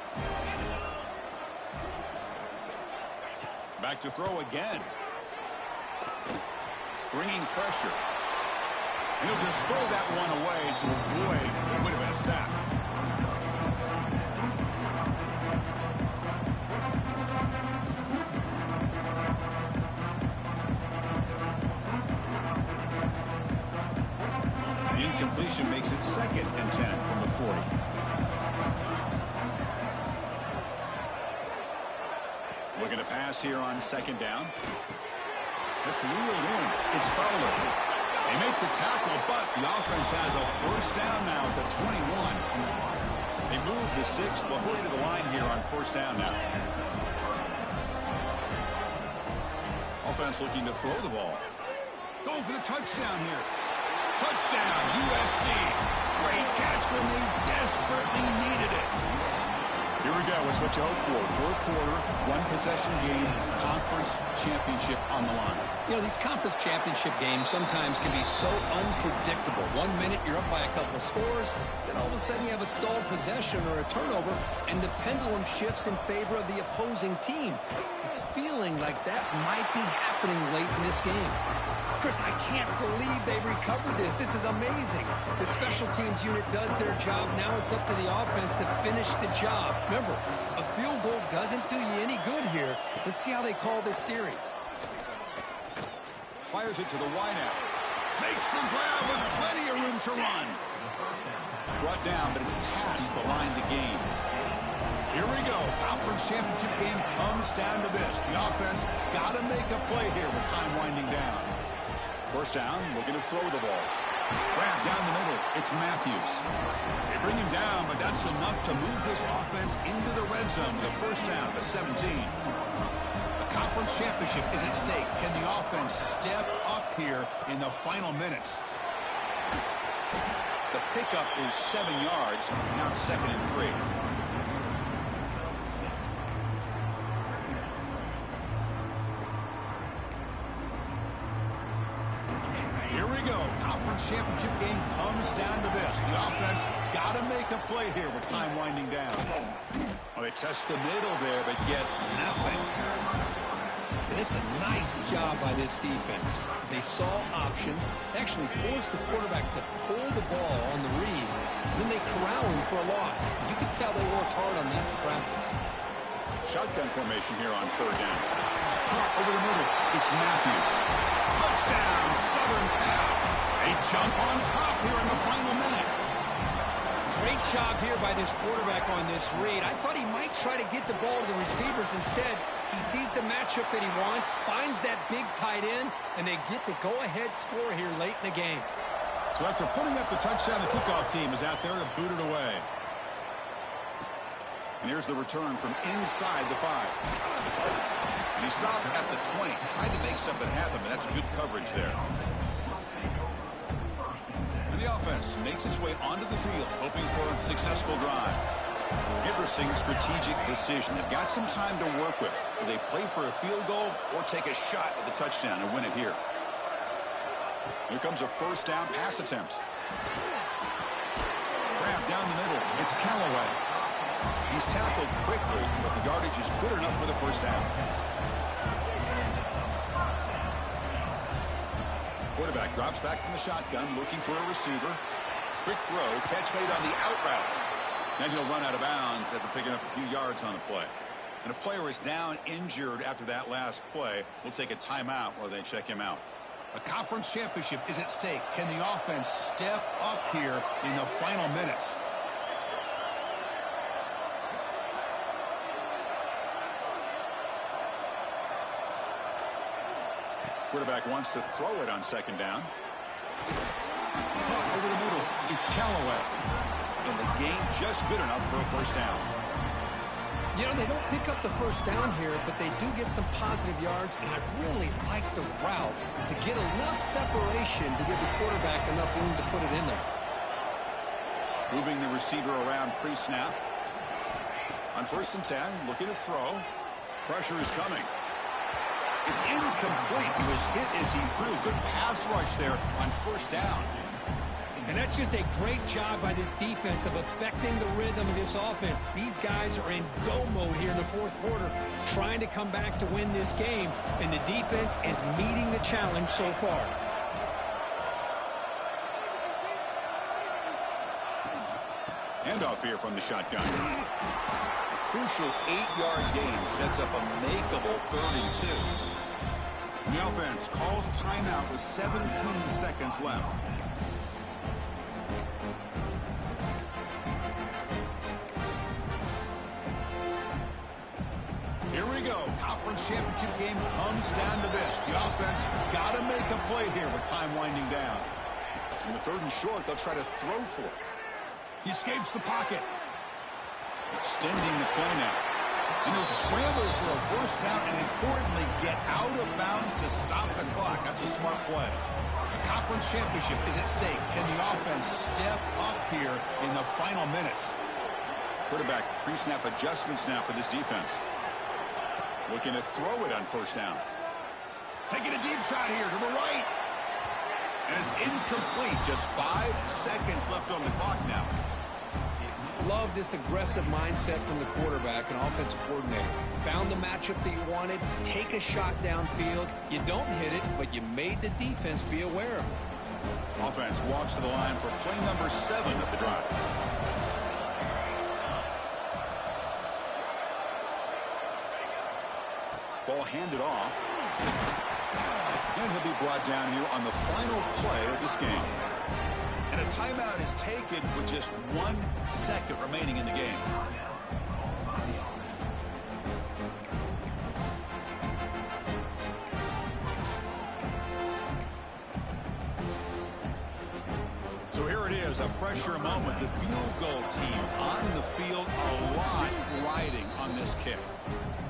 Back to throw again. Bringing pressure. And he'll just throw that one away to avoid what would have been a sack. The incompletion makes it 2nd and 10 from the 40. Looking to pass here on 2nd down. That's reeled in. It's Fowler. They make the tackle, but the offense has a 1st down now at the 21. They move the 6th. They'll hurry to the line here on 1st down now. Offense looking to throw the ball. Going for the touchdown here. Touchdown, USC. Great catch when they desperately needed it. Here we go. It's what you hope for. 4th quarter, 1-possession game, conference championship on the line. You know, these conference championship games sometimes can be so unpredictable. 1 minute you're up by a couple of scores, then all of a sudden you have a stalled possession or a turnover, and the pendulum shifts in favor of the opposing team. It's feeling like that might be happening late in this game. Chris, I can't believe they recovered this. This is amazing. The special teams unit does their job. Now it's up to the offense to finish the job. Remember, a field goal doesn't do you any good here. Let's see how they call this series. Fires it to the wideout. Makes the grab with plenty of room to run. Brought down, but it's past the line to gain. Here we go. Conference championship game comes down to this. The offense got to make a play here with time winding down. 1st down, looking to throw the ball. Grab down the middle. It's Matthews. They bring him down, but that's enough to move this offense into the red zone with a 1st down to 17. The conference championship is at stake. Can the offense step up here in the final minutes? The pickup is 7 yards. Now it's 2nd and 3. Championship game comes down to this. The offense got to make a play here with time winding down. Well, they test the middle there, but get nothing. And it's a nice job by this defense. They saw option, actually forced the quarterback to pull the ball on the read, and then they corral him for a loss. You can tell they worked hard on that in practice. Shotgun formation here on 3rd down. Caught over the middle. It's Matthews. Touchdown, Southern Cal. They jump on top here in the final minute. Great job here by this quarterback on this read. I thought he might try to get the ball to the receivers. Instead, he sees the matchup that he wants, finds that big tight end, and they get the go-ahead score here late in the game. So after putting up the touchdown, the kickoff team is out there to boot it away. And here's the return from inside the 5. And he stopped at the 20, tried to make something happen, but that's good coverage there. The offense makes its way onto the field, hoping for a successful drive. Interesting strategic decision. They've got some time to work with. Will they play for a field goal or take a shot at the touchdown and win it here? Here comes a first down pass attempt. Grab down the middle. It's Callaway. He's tackled quickly, but the yardage is good enough for the first down. Quarterback drops back from the shotgun, looking for a receiver. Quick throw, catch made on the out route. Then he'll run out of bounds after picking up a few yards on the play. And a player is down injured after that last play. We'll take a timeout while they check him out. A conference championship is at stake. Can the offense step up here in the final minutes? Quarterback wants to throw it on second down. Over the middle, it's Callaway. And the game just good enough for a first down. You know, they don't pick up the first down here, but they do get some positive yards, and I really like the route to get enough separation to give the quarterback enough room to put it in there. Moving the receiver around pre-snap. On 1st and 10, looking to throw. Pressure is coming. It's incomplete. He was hit as he threw. Good pass rush there on first down. And that's just a great job by this defense of affecting the rhythm of this offense. These guys are in go mode here in the fourth quarter, trying to come back to win this game, and the defense is meeting the challenge so far. Handoff here from the shotgun. A crucial 8-yard gain sets up a makeable 3rd and 2. The offense calls timeout with 17 seconds left. Here we go. Conference championship game comes down to this. The offense got to make a play here with time winding down. In the 3rd and short, they'll try to throw for it. He escapes the pocket. Extending the play now. And he'll scramble for a first down and, importantly, get out of bounds to stop the clock. That's a smart play. The conference championship is at stake. Can the offense step up here in the final minutes? Quarterback pre-snap adjustments now for this defense. Looking to throw it on first down. Taking a deep shot here to the right. And it's incomplete. Just 5 seconds left on the clock now. Love this aggressive mindset from the quarterback and offensive coordinator. Found the matchup that you wanted. Take a shot downfield. You don't hit it, but you made the defense be aware of it. Offense walks to the line for play number 7 of the drive. Ball handed off. And he'll be brought down here on the final play of this game. And a timeout is taken with just 1 second remaining in the game. So here it is, a pressure moment. The field goal team on the field, a lot riding on this kick.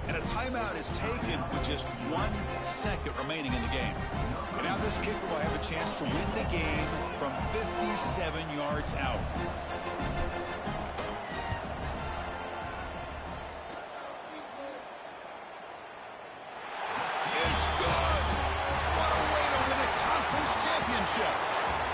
And a timeout is taken with just 1 second remaining in the game. And now this kicker will have a chance to win the game from 57 yards out. It's good! What a way to win a conference championship!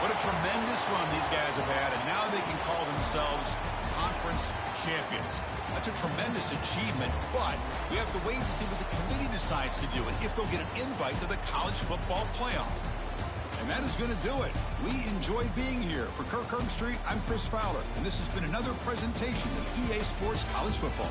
What a tremendous run these guys have had, and now they can call themselves conference champions. That's a tremendous achievement, but we have to wait to see what the committee decides to do and if they'll get an invite to the college football playoff. And that is going to do it. We enjoyed being here. For Kirk Herbstreit, I'm Chris Fowler, and this has been another presentation of EA Sports College Football.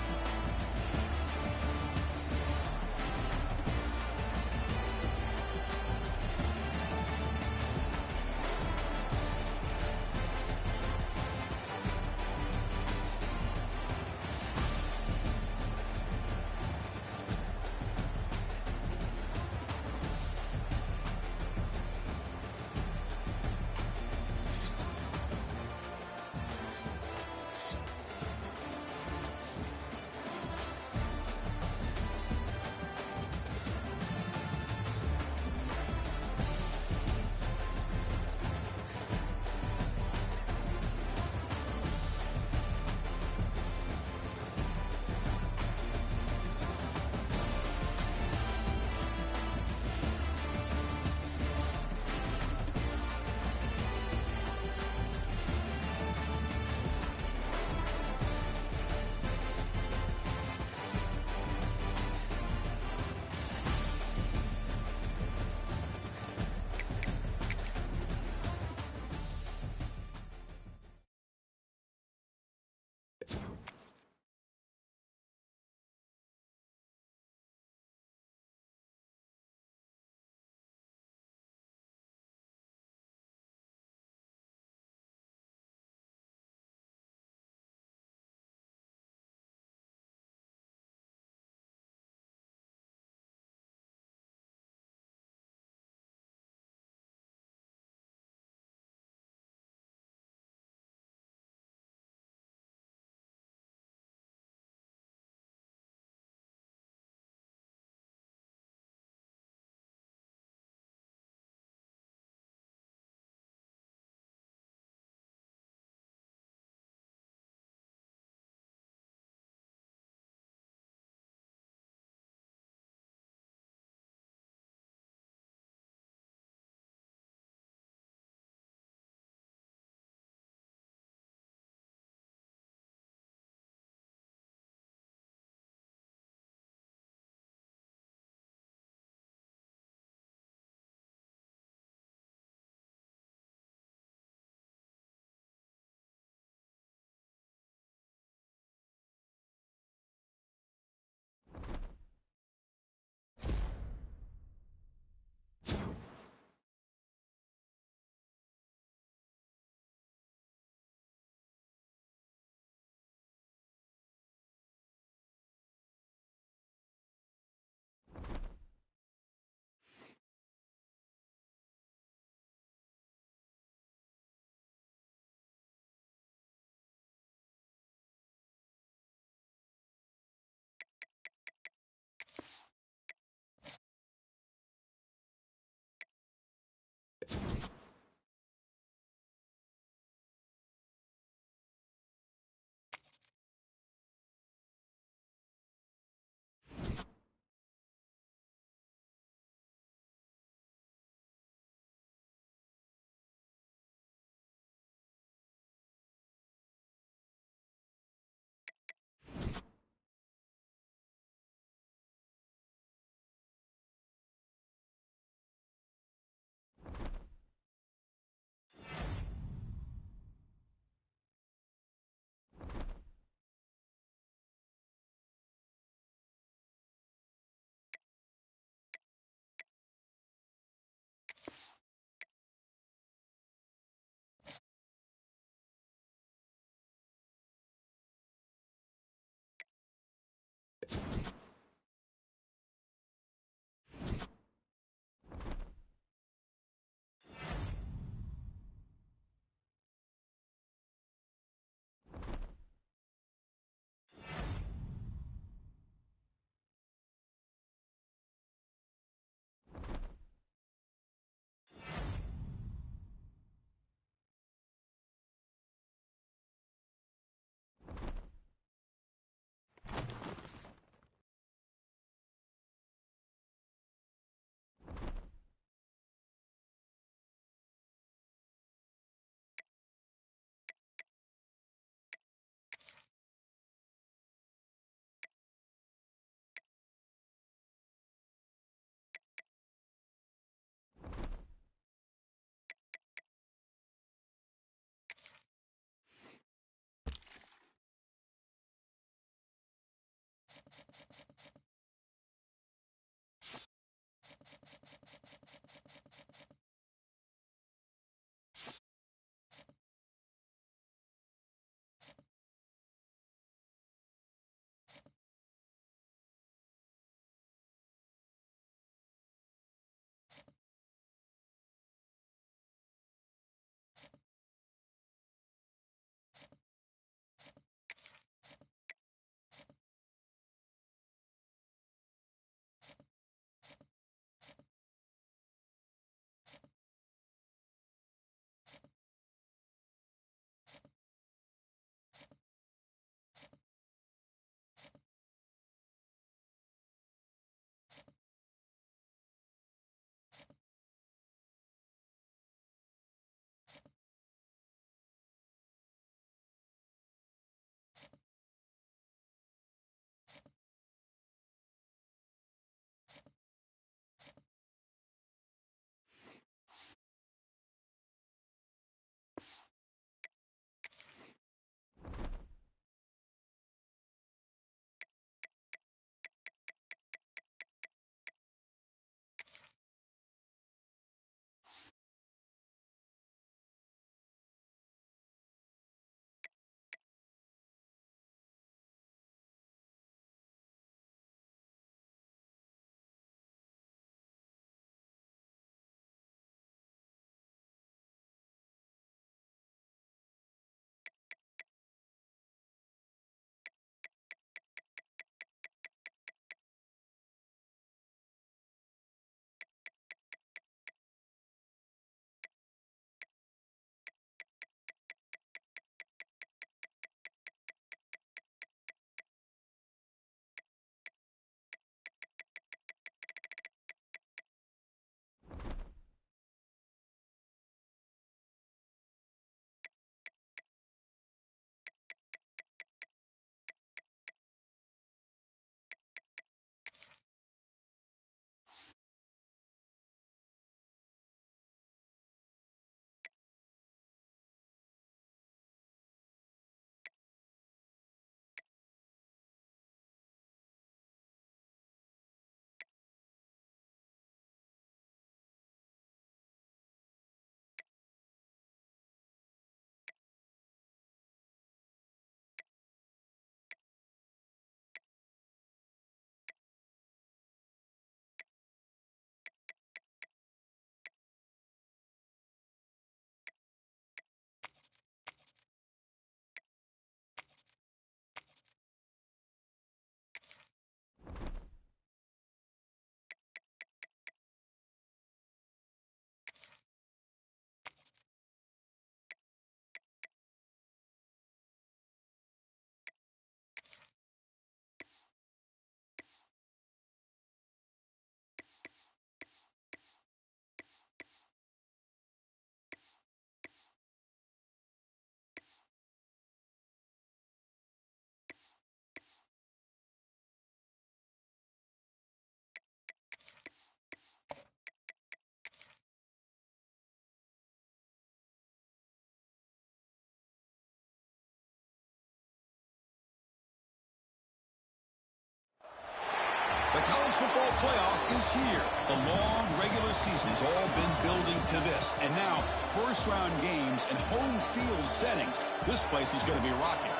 The college football playoff is here. The long regular season has all been building to this. And now, first-round games and home field settings. This place is going to be rocking.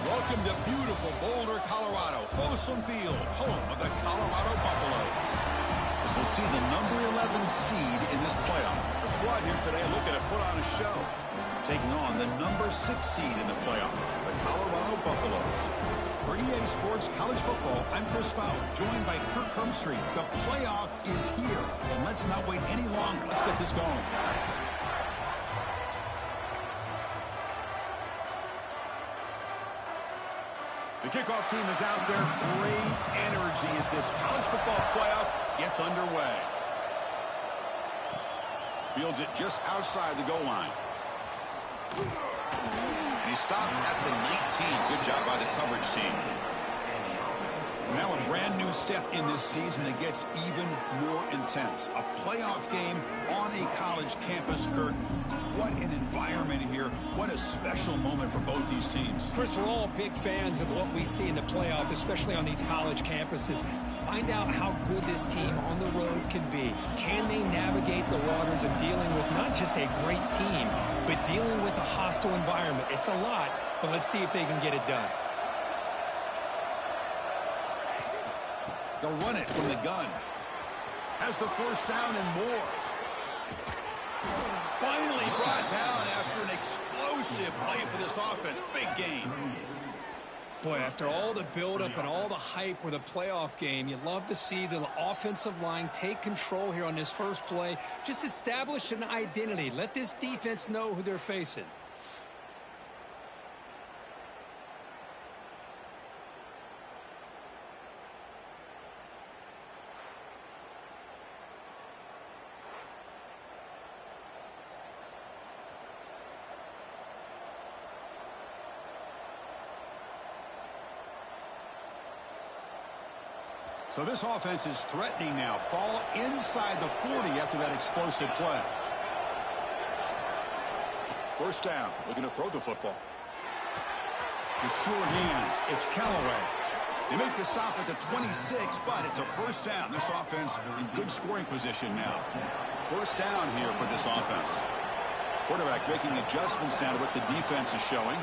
Welcome to beautiful Boulder, Colorado. Folsom Field, home of the Colorado Buffaloes. As we'll see the number 11 seed in this playoff. The squad here today looking to put on a show. Taking on the number 6 seed in the playoff, the Colorado Buffaloes. For EA Sports College Football, I'm Chris Fowler, joined by Kirk Hermstreet. The playoff is here, and let's not wait any longer. Let's get this going. The kickoff team is out there. Great energy as this college football playoff gets underway. Fields it just outside the goal line. And he stopped at the 19. Good job by the coverage team. Now a brand new step in this season that gets even more intense. A playoff game on a college campus, Kurt. What an environment here. What a special moment for both these teams. Chris, we're all big fans of what we see in the playoff, especially on these college campuses. Find out how good this team on the road can be. Can they navigate the waters of dealing with not just a great team, but dealing with a hostile environment? It's a lot, but let's see if they can get it done. They'll run it from the gun. Has the first down and more. Finally brought down after an explosive play for this offense. Big game. Boy, after all the buildup and all the hype with a playoff game, you love to see the offensive line take control here on this first play. Just establish an identity. Let this defense know who they're facing. So this offense is threatening now. Ball inside the 40 after that explosive play. First down, looking to throw the football. The short hands, it's Callaway. They make the stop at the 26, but it's a first down. This offense in good scoring position now. First down here for this offense. Quarterback making adjustments down to what the defense is showing.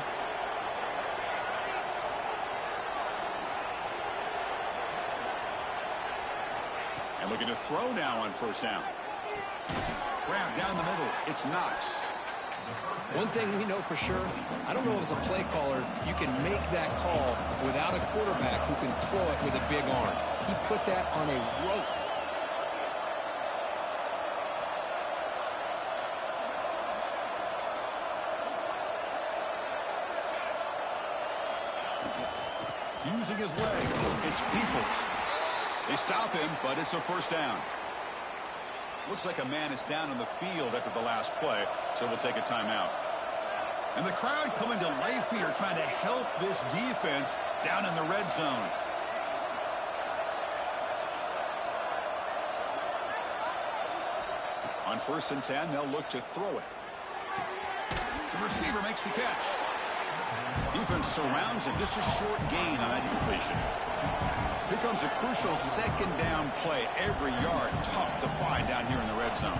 Looking to throw now on first down. Grab down the middle. It's Knox. One thing we know for sure, I don't know as a play caller, you can make that call without a quarterback who can throw it with a big arm. He put that on a rope. Using his legs, it's Peoples. They stop him, but it's a first down. Looks like a man is down on the field after the last play, so we'll take a timeout. And the crowd coming to life here, trying to help this defense down in the red zone. On first and 10, they'll look to throw it. The receiver makes the catch. Defense surrounds him. Just a short gain on that completion. Here comes a crucial second down play. Every yard tough to find down here in the red zone.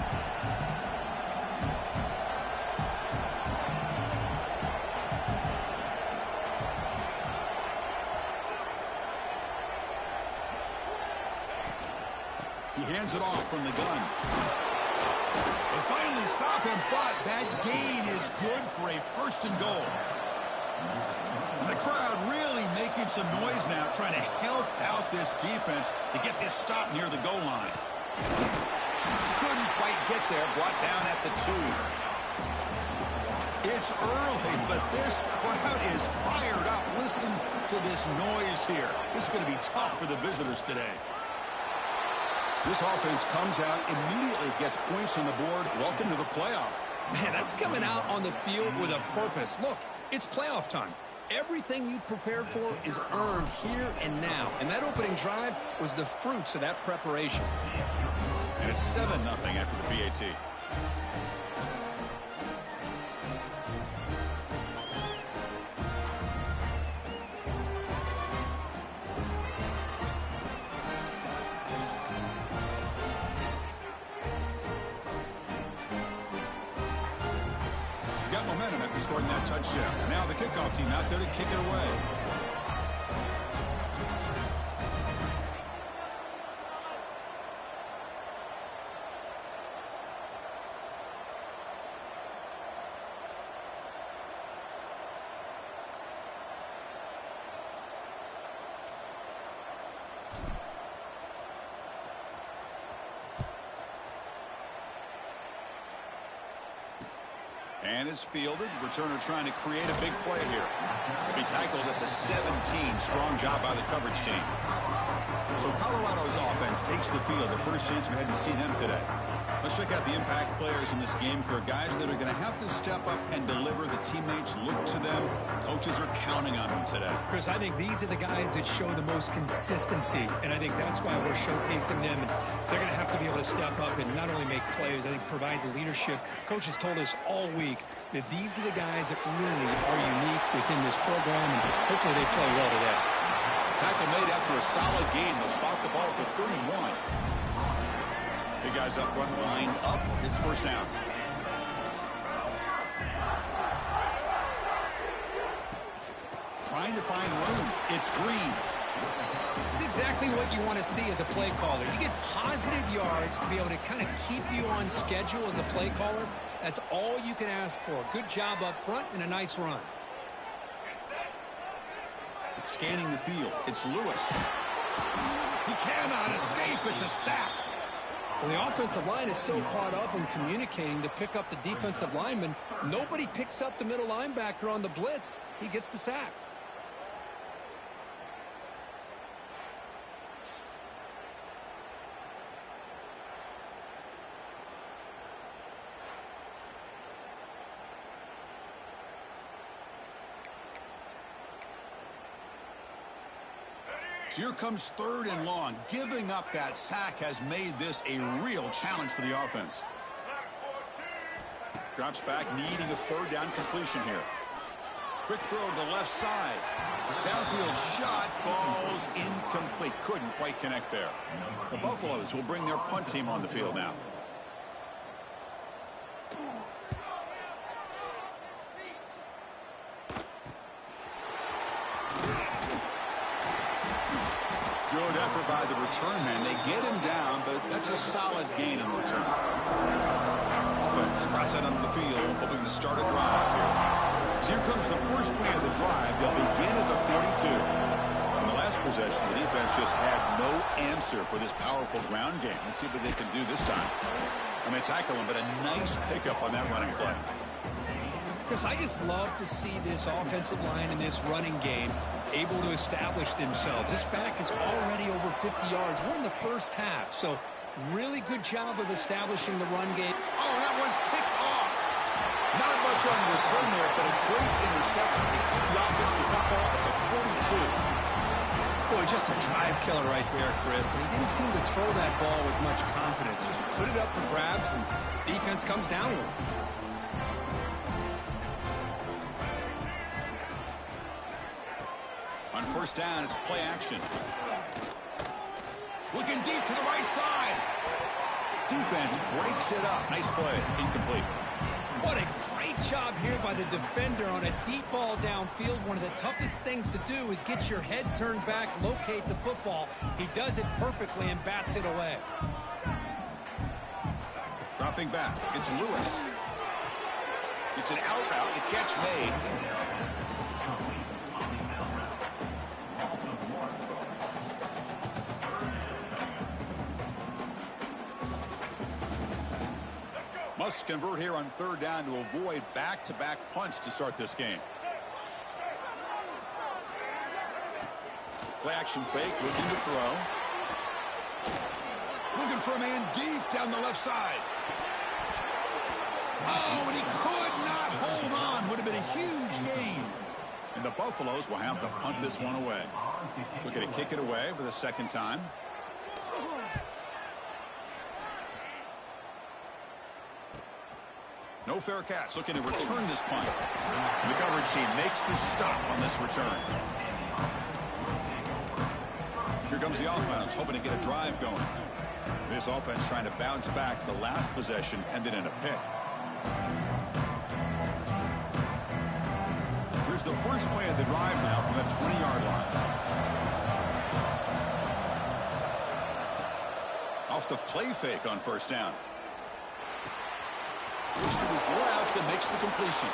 He hands it off from the gun. They finally stop him, but that gain is good for a first and goal. And the crowd really making some noise now, trying to help out this defense to get this stop near the goal line. Couldn't quite get there, brought down at the 2. It's early, but this crowd is fired up. Listen to this noise here. This is going to be tough for the visitors today. This offense comes out, immediately gets points on the board. Welcome to the playoff. Man, that's coming out on the field with a purpose. Look, it's playoff time. Everything you prepared for is earned here and now. And that opening drive was the fruits of that preparation. And it's 7-0 after the PAT. escorting that touchdown. Now the kickoff team out there to kick it away. And it's fielded. Returner trying to create a big play here. He'll be tackled at the 17. Strong job by the coverage team. So Colorado's offense takes the field. The first chance we had to see them today. Let's check out the impact players in this game for guys that are going to have to step up and deliver. The teammates look to them. Coaches are counting on them today. Chris, I think these are the guys that show the most consistency, and I think that's why we're showcasing them. And they're going to have to be able to step up and not only make plays, I think provide the leadership. Coach has told us all week that these are the guys that really are unique within this program, and hopefully they play well today. Tackle made after a solid gain. They'll spot the ball at the 31. Big guys up front, lined up. It's first down. Trying to find room. It's Green. It's exactly what you want to see as a play caller. You get positive yards to be able to kind of keep you on schedule as a play caller. That's all you can ask for. Good job up front and a nice run. Scanning the field. It's Lewis. He cannot escape. It's a sack. Well, the offensive line is so caught up in communicating to pick up the defensive lineman. Nobody picks up the middle linebacker on the blitz. He gets the sack. Here comes third and long. Giving up that sack has made this a real challenge for the offense. Drops back, needing a third down completion here. Quick throw to the left side. Downfield shot falls incomplete. Couldn't quite connect there. The Buffaloes will bring their punt team on the field now. Good effort by the return man. They get him down, but that's a solid gain on the return. Offense drops that onto the field, hoping to start a drive here. So here comes the first play of the drive. They'll begin at the 42. On the last possession, the defense just had no answer for this powerful ground game. Let's see what they can do this time. And they tackle him, but a nice pickup on that running play. Chris, I just love to see this offensive line in this running game able to establish themselves. This back is already over 50 yards. We're in the first half, so really good job of establishing the run game. Oh, that one's picked off. Not much on the return there, but a great interception to give the offense the football at the 42. Boy, just a drive killer right there, Chris. And he didn't seem to throw that ball with much confidence. Just put it up for grabs, and defense comes down with it. On first down, it's play action. Looking deep to the right side. Defense breaks it up. Nice play. Incomplete. What a great job here by the defender on a deep ball downfield. One of the toughest things to do is get your head turned back, locate the football. He does it perfectly and bats it away. Dropping back. It's Lewis. It's an out route. The catch made. Must convert here on third down to avoid back-to-back punts to start this game. Play action fake, looking to throw. Looking for a man deep down the left side. Oh, and he could not hold on. Would have been a huge gain. And the Buffaloes will have to punt this one away. Looking to kick it away for the second time. No fair catch. Looking to return this punt. The coverage team makes the stop on this return. Here comes the offense, hoping to get a drive going. This offense trying to bounce back. The last possession ended in a pick. the first play of the drive now from the 20-yard line. Off the play fake on first down. Looks to his left and makes the completion.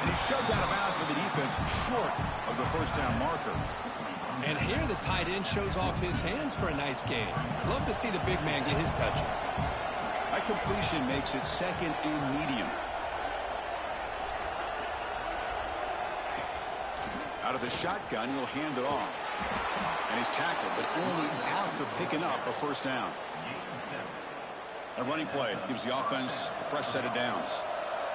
And he's shoved out of bounds by the defense short of the first down marker. And here the tight end shows off his hands for a nice gain. Love to see the big man get his touches. That completion makes it second and medium. Out of the shotgun, he'll hand it off. And he's tackled, but only after picking up a first down. A running play gives the offense a fresh set of downs.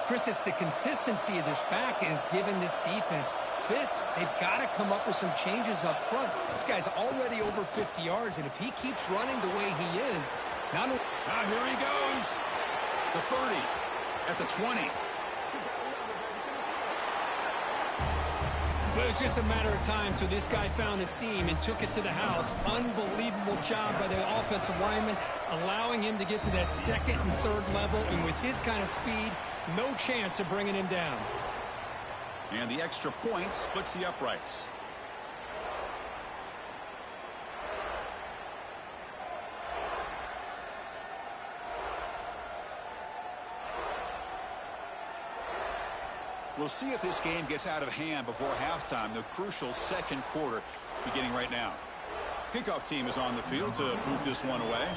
Chris, it's the consistency of this back is giving this defense fits. They've got to come up with some changes up front. This guy's already over 50 yards, and if he keeps running the way he is, not only... Now here he goes. The 30, at the 20. But it was just a matter of time till this guy found a seam and took it to the house. Unbelievable job by the offensive lineman, allowing him to get to that second and third level. And with his kind of speed, no chance of bringing him down. And the extra point splits the uprights. We'll see if this game gets out of hand before halftime, the crucial second quarter beginning right now. Kickoff team is on the field to move this one away.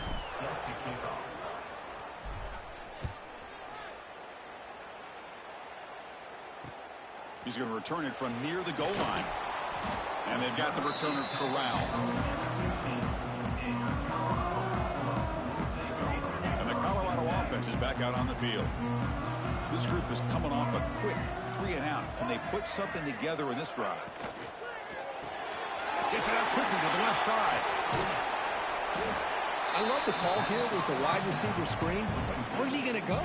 He's going to return it from near the goal line. And they've got the returner corralled. And the Colorado offense is back out on the field. This group is coming off a quick 3 and out. Can they put something together in this drive? Gets it out quickly to the left side. I love the call here with the wide receiver screen. But where's he going to go?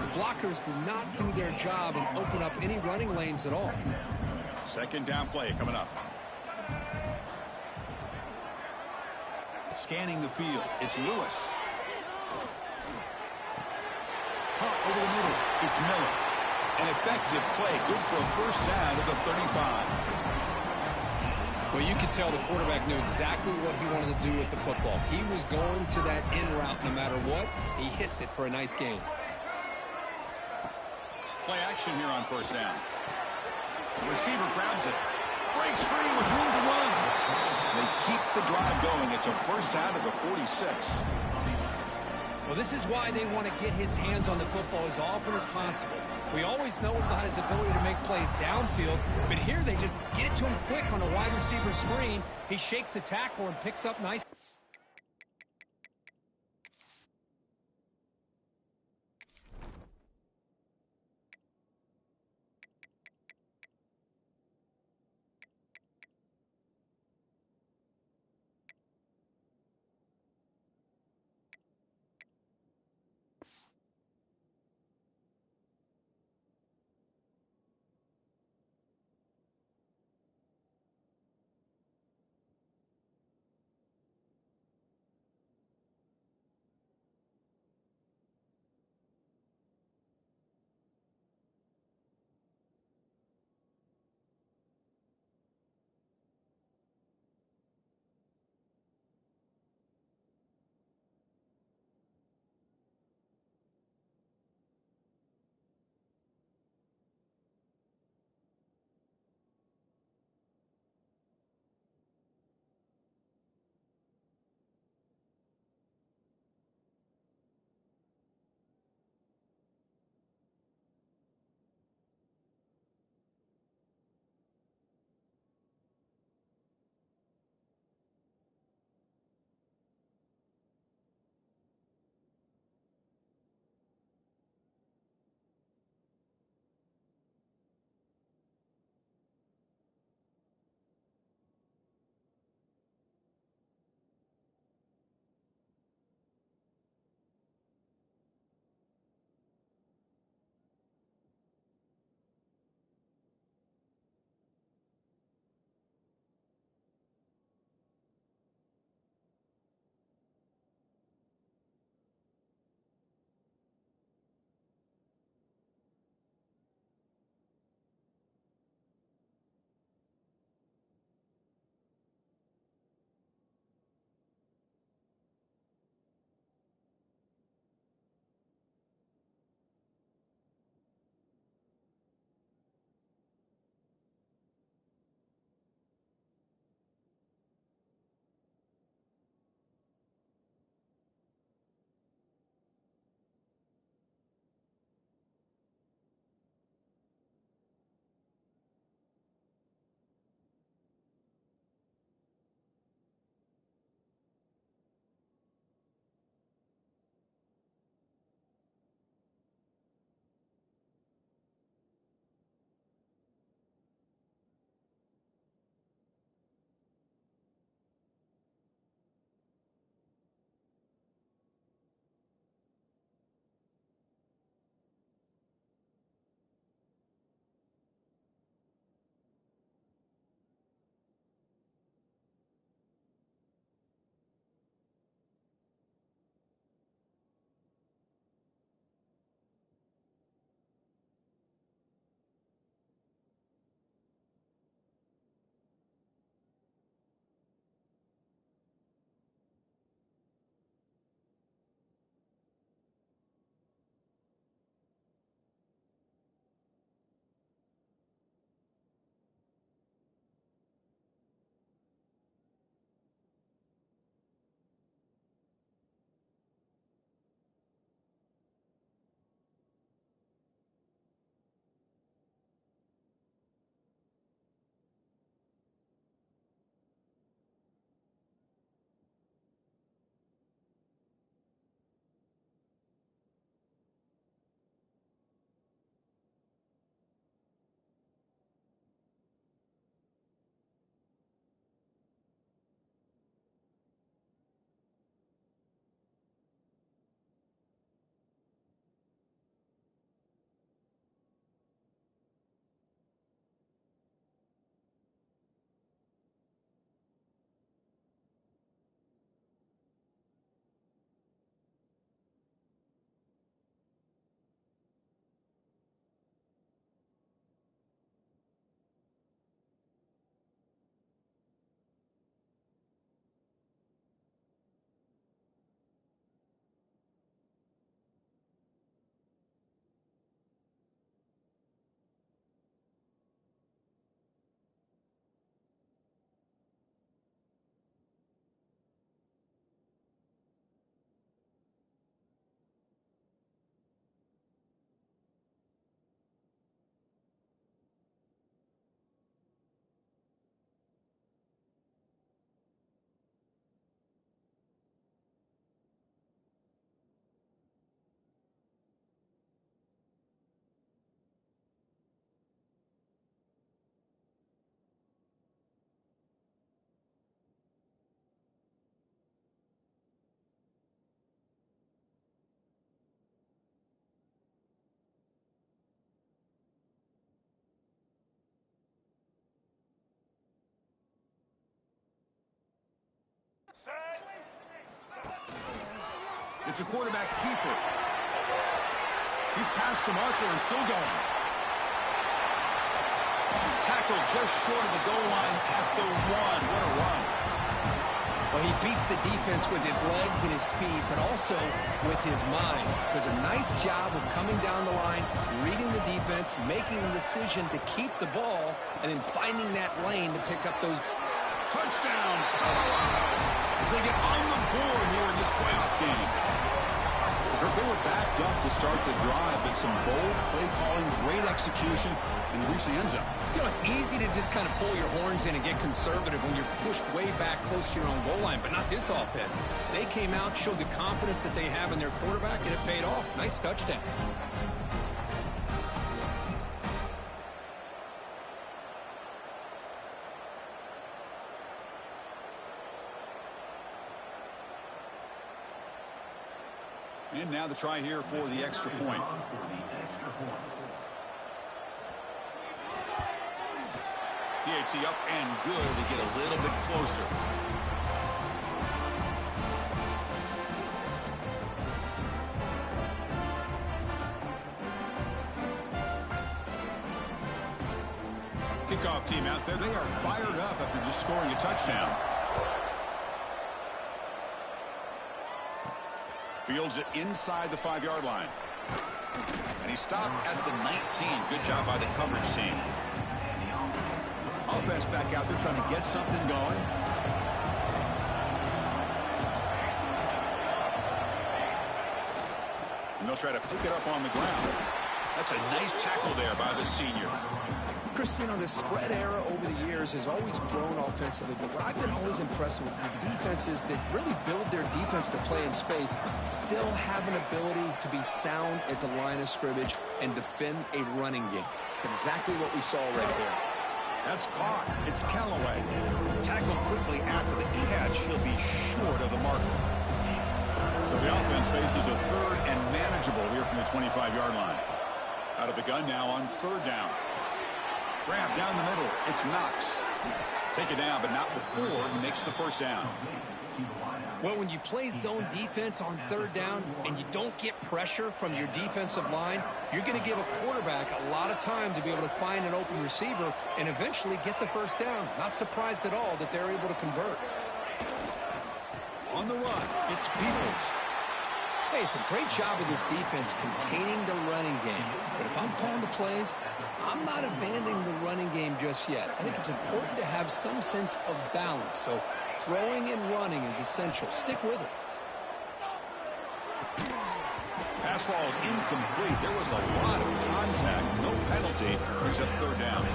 The blockers do not do their job and open up any running lanes at all. Second down play coming up. Scanning the field. It's Lewis. Caught over the middle. It's Miller. An effective play. Good for a first down at the 35. Well, you could tell the quarterback knew exactly what he wanted to do with the football. He was going to that in route no matter what. He hits it for a nice gain. Play action here on first down. The receiver grabs it. Breaks free with room to run. They keep the drive going. It's a first down to the 46. Well, this is why they want to get his hands on the football as often as possible. We always know about his ability to make plays downfield, but here they just get it to him quick on a wide receiver screen. He shakes the tackle and picks up nice. It's a quarterback keeper. He's past the marker and still going. Tackled just short of the goal line at the 1. What a run. Well, he beats the defense with his legs and his speed, but also with his mind. Does a nice job of coming down the line, reading the defense, making the decision to keep the ball, and then finding that lane to pick up those. Touchdown, Colorado, as they get on the board here in this playoff game. They were backed up to start the drive, but some bold play calling, great execution, and they reached the end zone. You know, it's easy to just kind of pull your horns in and get conservative when you're pushed way back close to your own goal line, but not this offense. They came out, showed the confidence that they have in their quarterback, and it paid off. Nice touchdown. And now the try here for the extra point. PAT up and good to get a little bit closer. Kickoff team out there. They are fired up after just scoring a touchdown. Fields it inside the 5-yard line. And he stopped at the 19. Good job by the coverage team. Offense back out there trying to get something going. And they'll try to pick it up on the ground. That's a nice tackle there by the senior. Chris, you know, the spread era over the years has always grown offensively, but what I've been always impressed with the defenses that really build their defense to play in space still have an ability to be sound at the line of scrimmage and defend a running game. It's exactly what we saw right there. That's caught. It's Callaway. Tackled quickly after the catch. He'll be short of the marker. So the offense faces a third and manageable here from the 25-yard line. Out of the gun now on 3rd down. Grab down the middle. It's Knox. Take it down, but not before he makes the first down. Well, when you play zone defense on 3rd down and you don't get pressure from your defensive line, you're going to give a quarterback a lot of time to be able to find an open receiver and eventually get the first down. Not surprised at all that they're able to convert. On the run, it's Peoples. Hey, it's a great job of this defense containing the running game. But if I'm calling the plays, I'm not abandoning the running game just yet. I think it's important to have some sense of balance. So throwing and running is essential. Stick with it. Pass ball is incomplete. There was a lot of contact. No penalty. Brings up 3rd down.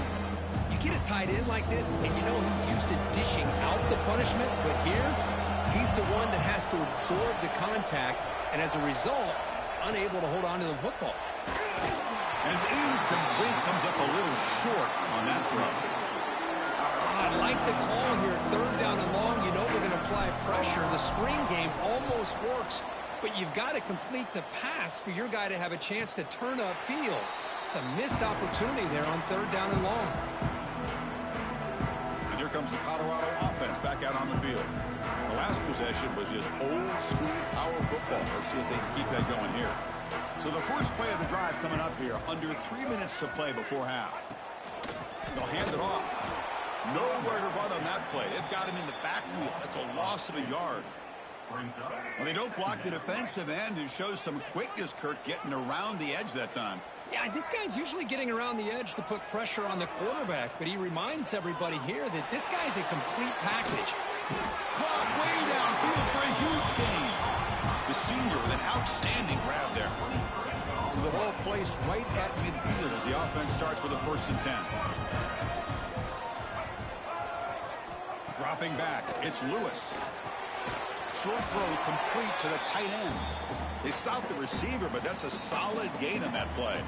You get a tight end like this, and you know he's used to dishing out the punishment. But here, he's the one that has to absorb the contact. And as a result, he's unable to hold on to the football. And it's incomplete. Comes up a little short on that throw. I like the call here. 3rd down and long. You know they're going to apply pressure. The screen game almost works, but you've got to complete the pass for your guy to have a chance to turn upfield. It's a missed opportunity there on 3rd down and long. And here comes the Colorado offense back out on the field. The last possession was just old school power football. Let's see if they can keep that going here. So the first play of the drive coming up here. Under 3 minutes to play before half. They'll hand it off. Nowhere to run on that play. They've got him in the backfield. That's a loss of a yard. Well, they don't block the defensive end, who shows some quickness, Kirk, getting around the edge that time. Yeah, this guy's usually getting around the edge to put pressure on the quarterback, but he reminds everybody here that this guy's a complete package. Caught way downfield for a huge gain. The senior with an outstanding grab there. So the ball placed right at midfield as the offense starts with a 1st and 10. Dropping back, it's Lewis. Short throw complete to the tight end. They stopped the receiver, but that's a solid gain on that play.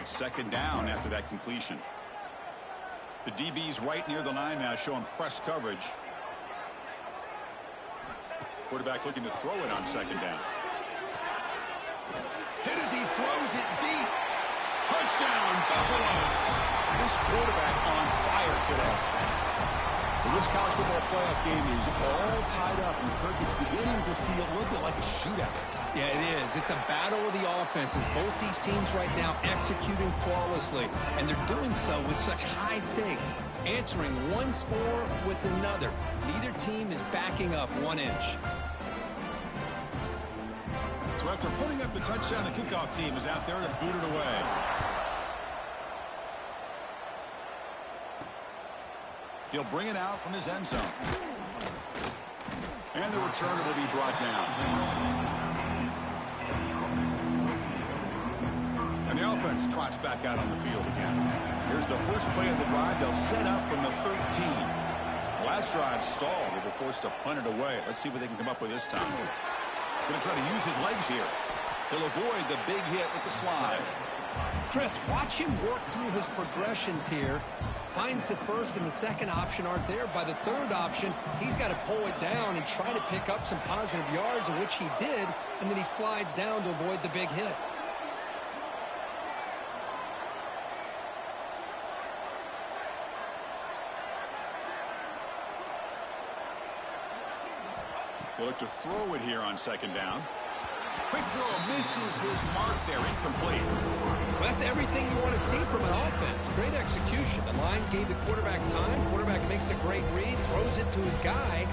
It's 2nd down after that completion. The DB's right near the line now, showing press coverage. Quarterback looking to throw it on 2nd down. Hit as he throws it deep. Touchdown, Buffaloes. This quarterback on fire here today. Well, this college football playoff game is all tied up, and Kirk, it's beginning to feel a little bit like a shootout. Yeah, it is. It's a battle of the offenses. Both these teams right now executing flawlessly, and they're doing so with such high stakes, answering one score with another. Neither team is backing up 1 inch. So after putting up the touchdown, the kickoff team is out there to boot it away. He'll bring it out from his end zone. And the returner will be brought down. And the offense trots back out on the field again. Here's the first play of the drive. They'll set up from the 13. Last drive stalled. They were forced to punt it away. Let's see what they can come up with this time. Going to try to use his legs here. He'll avoid the big hit with the slide. Chris, watch him work through his progressions here. Finds the first and the second option aren't there. By the third option, he's got to pull it down and try to pick up some positive yards, which he did, and then he slides down to avoid the big hit. They look to throw it here on second down. Quick throw misses his mark there, incomplete. Well, that's everything you want to see from an offense. Great execution. The line gave the quarterback time. Quarterback makes a great read, throws it to his guy,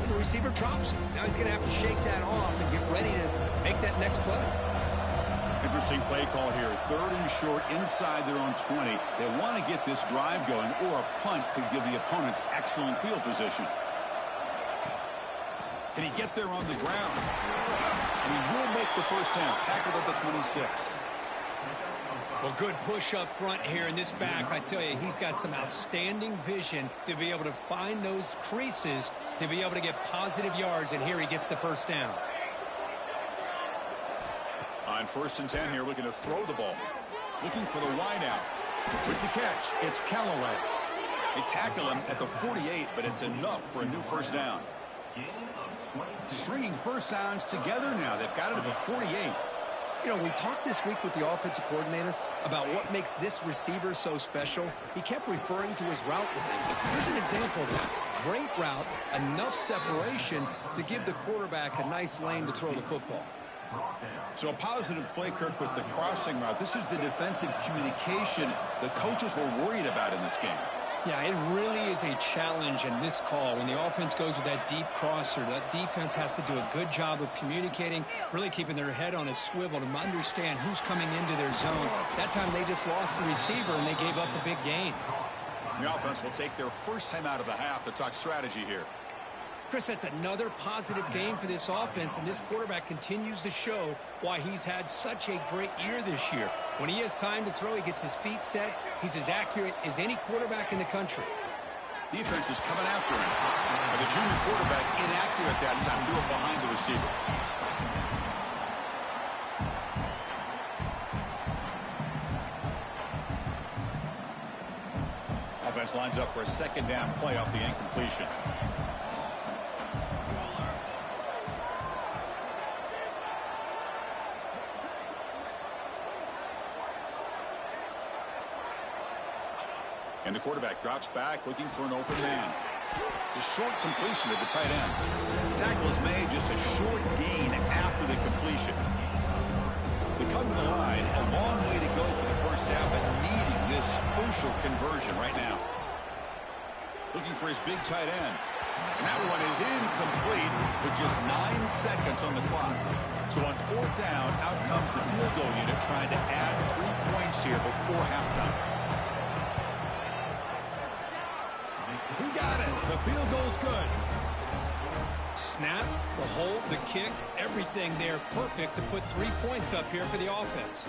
and the receiver drops it. Now he's going to have to shake that off and get ready to make that next play. Interesting play call here. 3rd and short inside their own 20. They want to get this drive going, or a punt could give the opponents excellent field position. Can he get there on the ground? And he will make the first down. Tackled at the 26. Well, good push up front here in this back. I tell you, he's got some outstanding vision to be able to find those creases to be able to get positive yards, and here he gets the first down. On 1st and 10 here, looking to throw the ball. Looking for the wide out. With the catch, it's Callaway. They tackle him at the 48, but it's enough for a new first down. Stringing first downs together now. They've got it at the 48. You know, we talked this week with the offensive coordinator about what makes this receiver so special. He kept referring to his route running. Here's an example of that. Great route, enough separation to give the quarterback a nice lane to throw the football. So a positive play, Kirk, with the crossing route. This is the defensive communication the coaches were worried about in this game. Yeah, it really is a challenge in this call. When the offense goes with that deep crosser, that defense has to do a good job of communicating, really keeping their head on a swivel to understand who's coming into their zone. That time they just lost the receiver and they gave up the big gain. The offense will take their first time out of the half to talk strategy here. Chris, that's another positive game for this offense, and this quarterback continues to show why he's had such a great year this year. When he has time to throw, he gets his feet set. He's as accurate as any quarterback in the country. Defense is coming after him. But the junior quarterback inaccurate that time, threw it behind the receiver. Offense lines up for a second down play off the incompletion. And the quarterback drops back, looking for an open man. It's a short completion to the tight end. Tackle is made, just a short gain after the completion. They come to the line, a long way to go for the first down, but needing this crucial conversion right now. Looking for his big tight end. And that one is incomplete with just 9 seconds on the clock. So on 4th down, out comes the field goal unit trying to add 3 points here before halftime. He got it. The field goal's good. Snap, the hold, the kick, everything there perfect to put 3 points up here for the offense.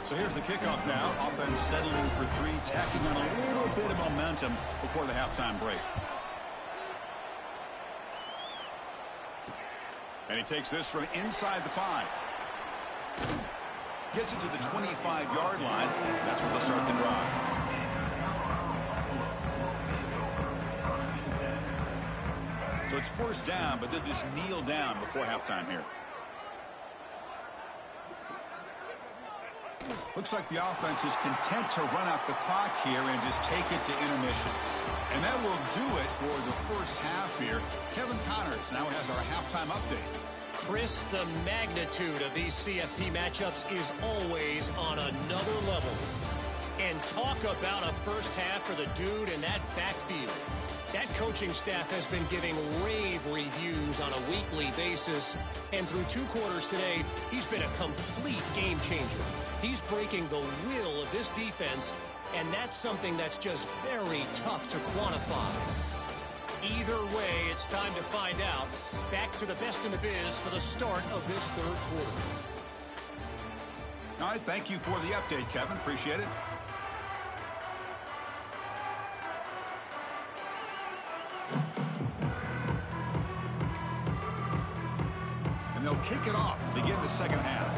So here's the kickoff now. Offense settling for 3, tacking on a little bit of momentum before the halftime break. And he takes this from inside the 5. Gets it to the 25-yard line. That's where they'll start the drive. So it's first down, but they'll just kneel down before halftime here. Looks like the offense is content to run out the clock here and just take it to intermission. And that will do it for the first half here. Kevin Connors now has our halftime update. Chris, the magnitude of these CFP matchups is always on another level. And talk about a first half for the dude in that backfield. That coaching staff has been giving rave reviews on a weekly basis. And through 2 quarters today, he's been a complete game changer. He's breaking the will of this defense, and that's something that's just very tough to quantify. Either way, it's time to find out. Back to the best in the biz for the start of this 3rd quarter. All right, thank you for the update, Kevin. Appreciate it. And they'll kick it off to begin the second half.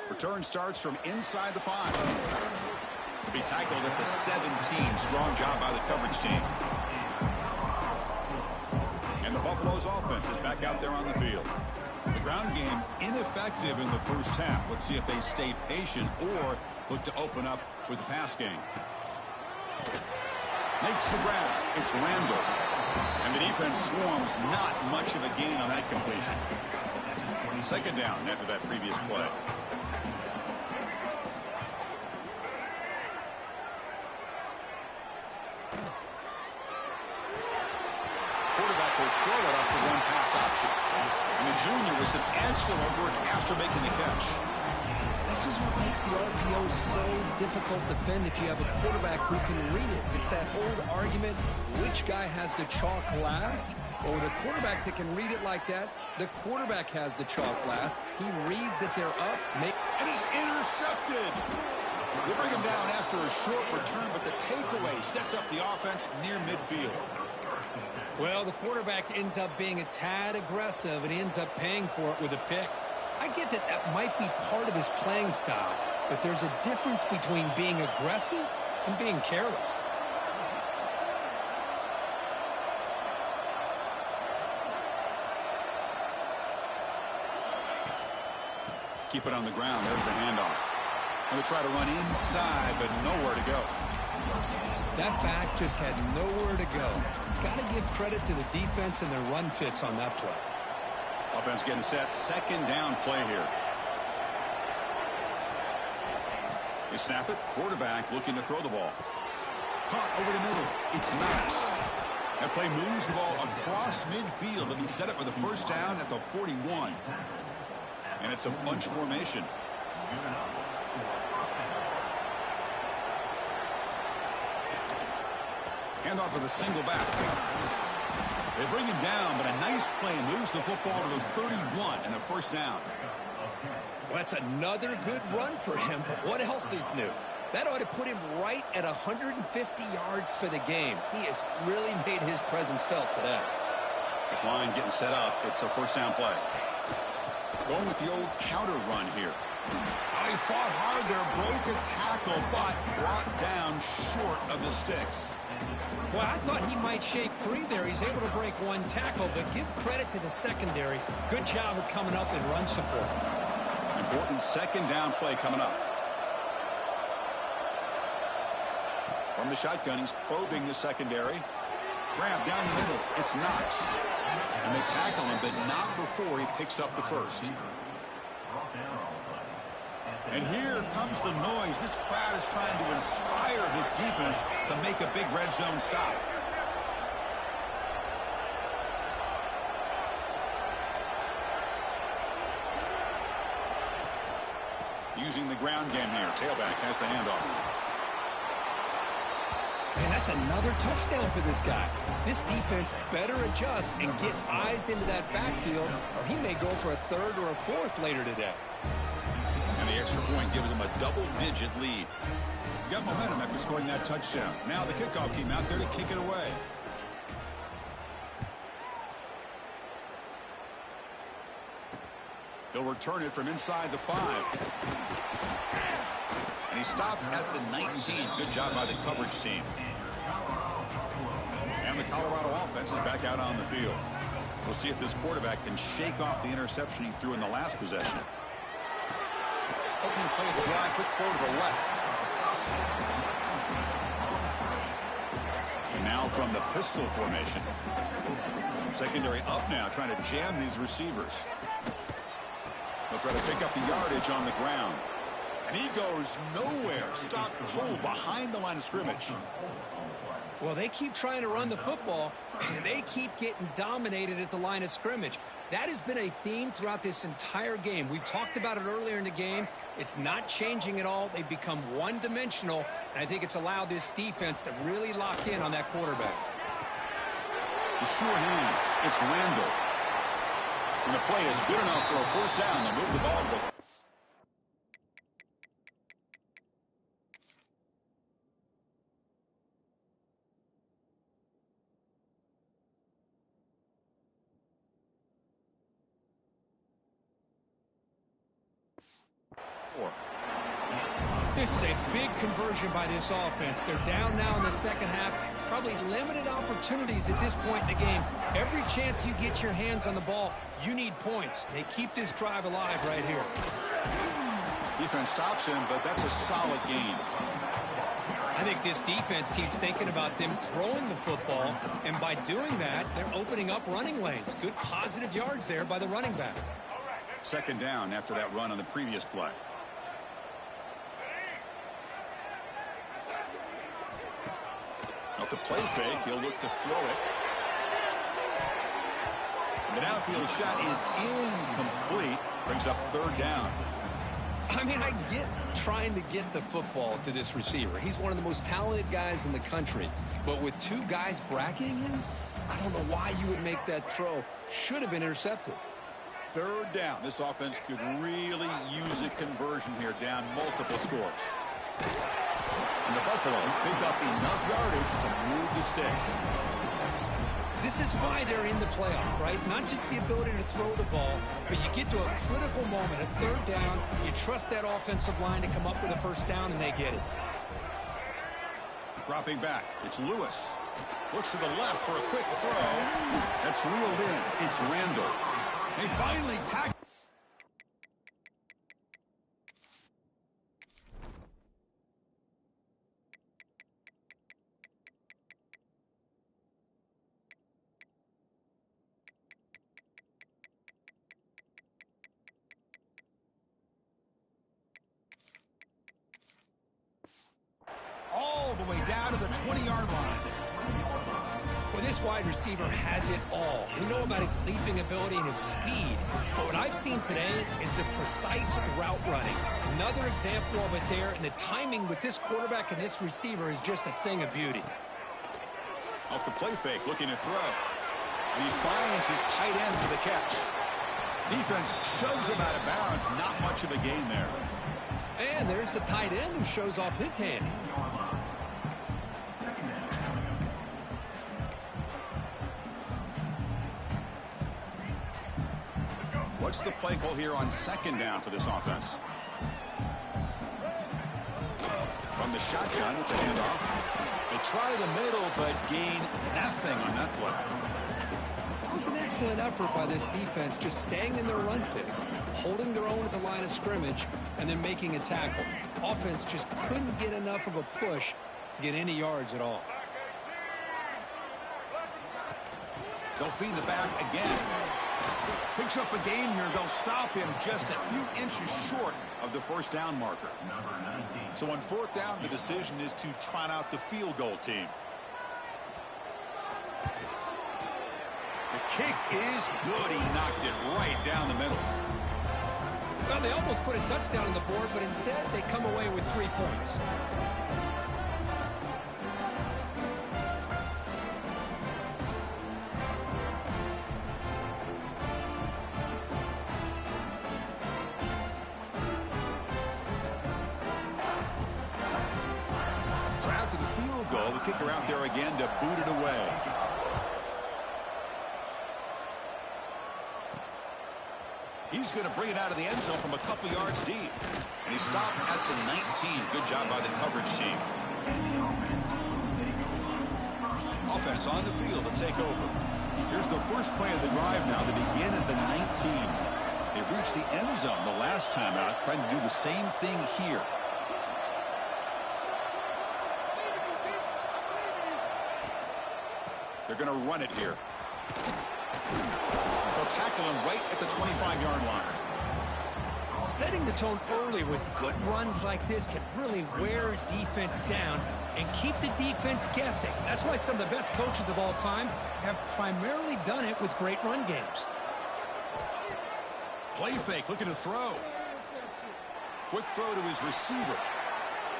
Return starts from inside the 5. To be tackled at the 17. Strong job by the coverage team. And the Buffalo's offense is back out there on the field. The ground game ineffective in the first half. Let's see if they stay patient or look to open up with the pass game. Makes the grab. It's Randall. And the defense swarms. Not much of a gain on that completion. Second down after that previous play. Quarterback will throw it off the one-pass option. And the junior with some excellent work after making the catch. This is what makes the RPO so difficult to defend if you have a quarterback who can read it. It's that old argument, which guy has the chalk last? Well, with a quarterback that can read it like that, the quarterback has the chalk last. He reads that they're up. And he's intercepted. They bring him down after a short return, but the takeaway sets up the offense near midfield. Well, the quarterback ends up being a tad aggressive, and he ends up paying for it with a pick. I get that that might be part of his playing style, but there's a difference between being aggressive and being careless. Keep it on the ground. There's the handoff. And they try to run inside, but nowhere to go. That back just had nowhere to go. Got to give credit to the defense and their run fits on that play. Offense getting set. Second down play here. They snap it. Quarterback looking to throw the ball. Caught over the middle. It's Knox. That play moves the ball across midfield. They'll be set up for the first down at the 41. And it's a bunch formation. Handoff with a single back. They bring him down, but a nice play moves the football to the 31 and a first down. Well, that's another good run for him, but what else is new? That ought to put him right at 150 yards for the game. He has really made his presence felt today. This line getting set up. It's a first down play. Going with the old counter run here. Oh, he fought hard there, broke a tackle, but brought down short of the sticks. Well, I thought he might shake free there. He's able to break one tackle, but give credit to the secondary. Good job of coming up in run support. Important second down play coming up. From the shotgun, he's probing the secondary. Grab down the middle. It's Knox. And they tackle him, but not before he picks up the first. And here comes the noise. This crowd is trying to inspire this defense to make a big red zone stop. Using the ground game here. Tailback has the handoff. Man, that's another touchdown for this guy. This defense better adjust and get eyes into that backfield, or he may go for a third or a fourth later today. And the extra point gives them a double-digit lead. Got momentum after scoring that touchdown. Now the kickoff team out there to kick it away. He'll return it from inside the 5. And he stopped at the 19. Good job by the coverage team. And the Colorado offense is back out on the field. We'll see if this quarterback can shake off the interception he threw in the last possession. Opening play of the drive, quick throw to the left. And now from the pistol formation. Secondary up now, trying to jam these receivers. They'll try to pick up the yardage on the ground. And he goes nowhere. Stopped cold behind the line of scrimmage. Well, they keep trying to run the football, and they keep getting dominated at the line of scrimmage. That has been a theme throughout this entire game. We've talked about it earlier in the game. It's not changing at all. They've become one-dimensional, and I think it's allowed this defense to really lock in on that quarterback. The sure hands. It's Randall. And the play is good enough for a first down. They'll move the ball to the... This is a big conversion by this offense. They're down now in the second half. Probably limited opportunities at this point in the game. Every chance you get your hands on the ball, you need points. They keep this drive alive right here. Defense stops him, but that's a solid gain. I think this defense keeps thinking about them throwing the football, and by doing that, they're opening up running lanes. Good positive yards there by the running back. Second down after that run on the previous play. Off the play fake, he'll look to throw it. The downfield shot is incomplete. Brings up third down. I mean, I get trying to get the football to this receiver. He's one of the most talented guys in the country. But with two guys bracketing him, I don't know why you would make that throw. Should have been intercepted. Third down. This offense could really use a conversion here, down multiple scores. And the Buffaloes pick up enough yardage to move the sticks. This is why they're in the playoff, right? Not just the ability to throw the ball, but you get to a critical moment, a third down, you trust that offensive line to come up with a first down, and they get it. Dropping back, it's Lewis. Looks to the left for a quick throw. That's reeled in. It's Randall. They finally tackle. All the way down to the 20-yard line. Well, this wide receiver has it all. We know about his leaping ability and his speed. But what I've seen today is the precise route running. Another example of it there, and the timing with this quarterback and this receiver is just a thing of beauty. Off the play fake, looking to throw. And he finds his tight end for the catch. Defense shoves him out of bounds. Not much of a gain there. And there's the tight end who shows off his hands. What's the play call here on second down for this offense? From the shotgun, it's a handoff. They try the middle, but gain nothing on that play. It was an excellent effort by this defense, just staying in their run fits, holding their own at the line of scrimmage, and then making a tackle. Offense just couldn't get enough of a push to get any yards at all. They'll feed the back again. Picks up a gain here. They'll stop him just a few inches short of the first down marker. So on fourth down, the decision is to trot out the field goal team. The kick is good. He knocked it right down the middle. Well, they almost put a touchdown on the board, but instead they come away with 3 points. kicker out there again to boot it away. He's going to bring it out of the end zone from a couple yards deep. And he stopped at the 19. Good job by the coverage team. Offense on the field to take over. Here's the first play of the drive now. They begin at the 19. They reached the end zone the last time out, trying to do the same thing here. They're going to run it here. They'll tackle him right at the 25-yard line. Setting the tone early with good runs like this can really wear defense down and keep the defense guessing. That's why some of the best coaches of all time have primarily done it with great run games. Play fake, looking to throw. Quick throw to his receiver.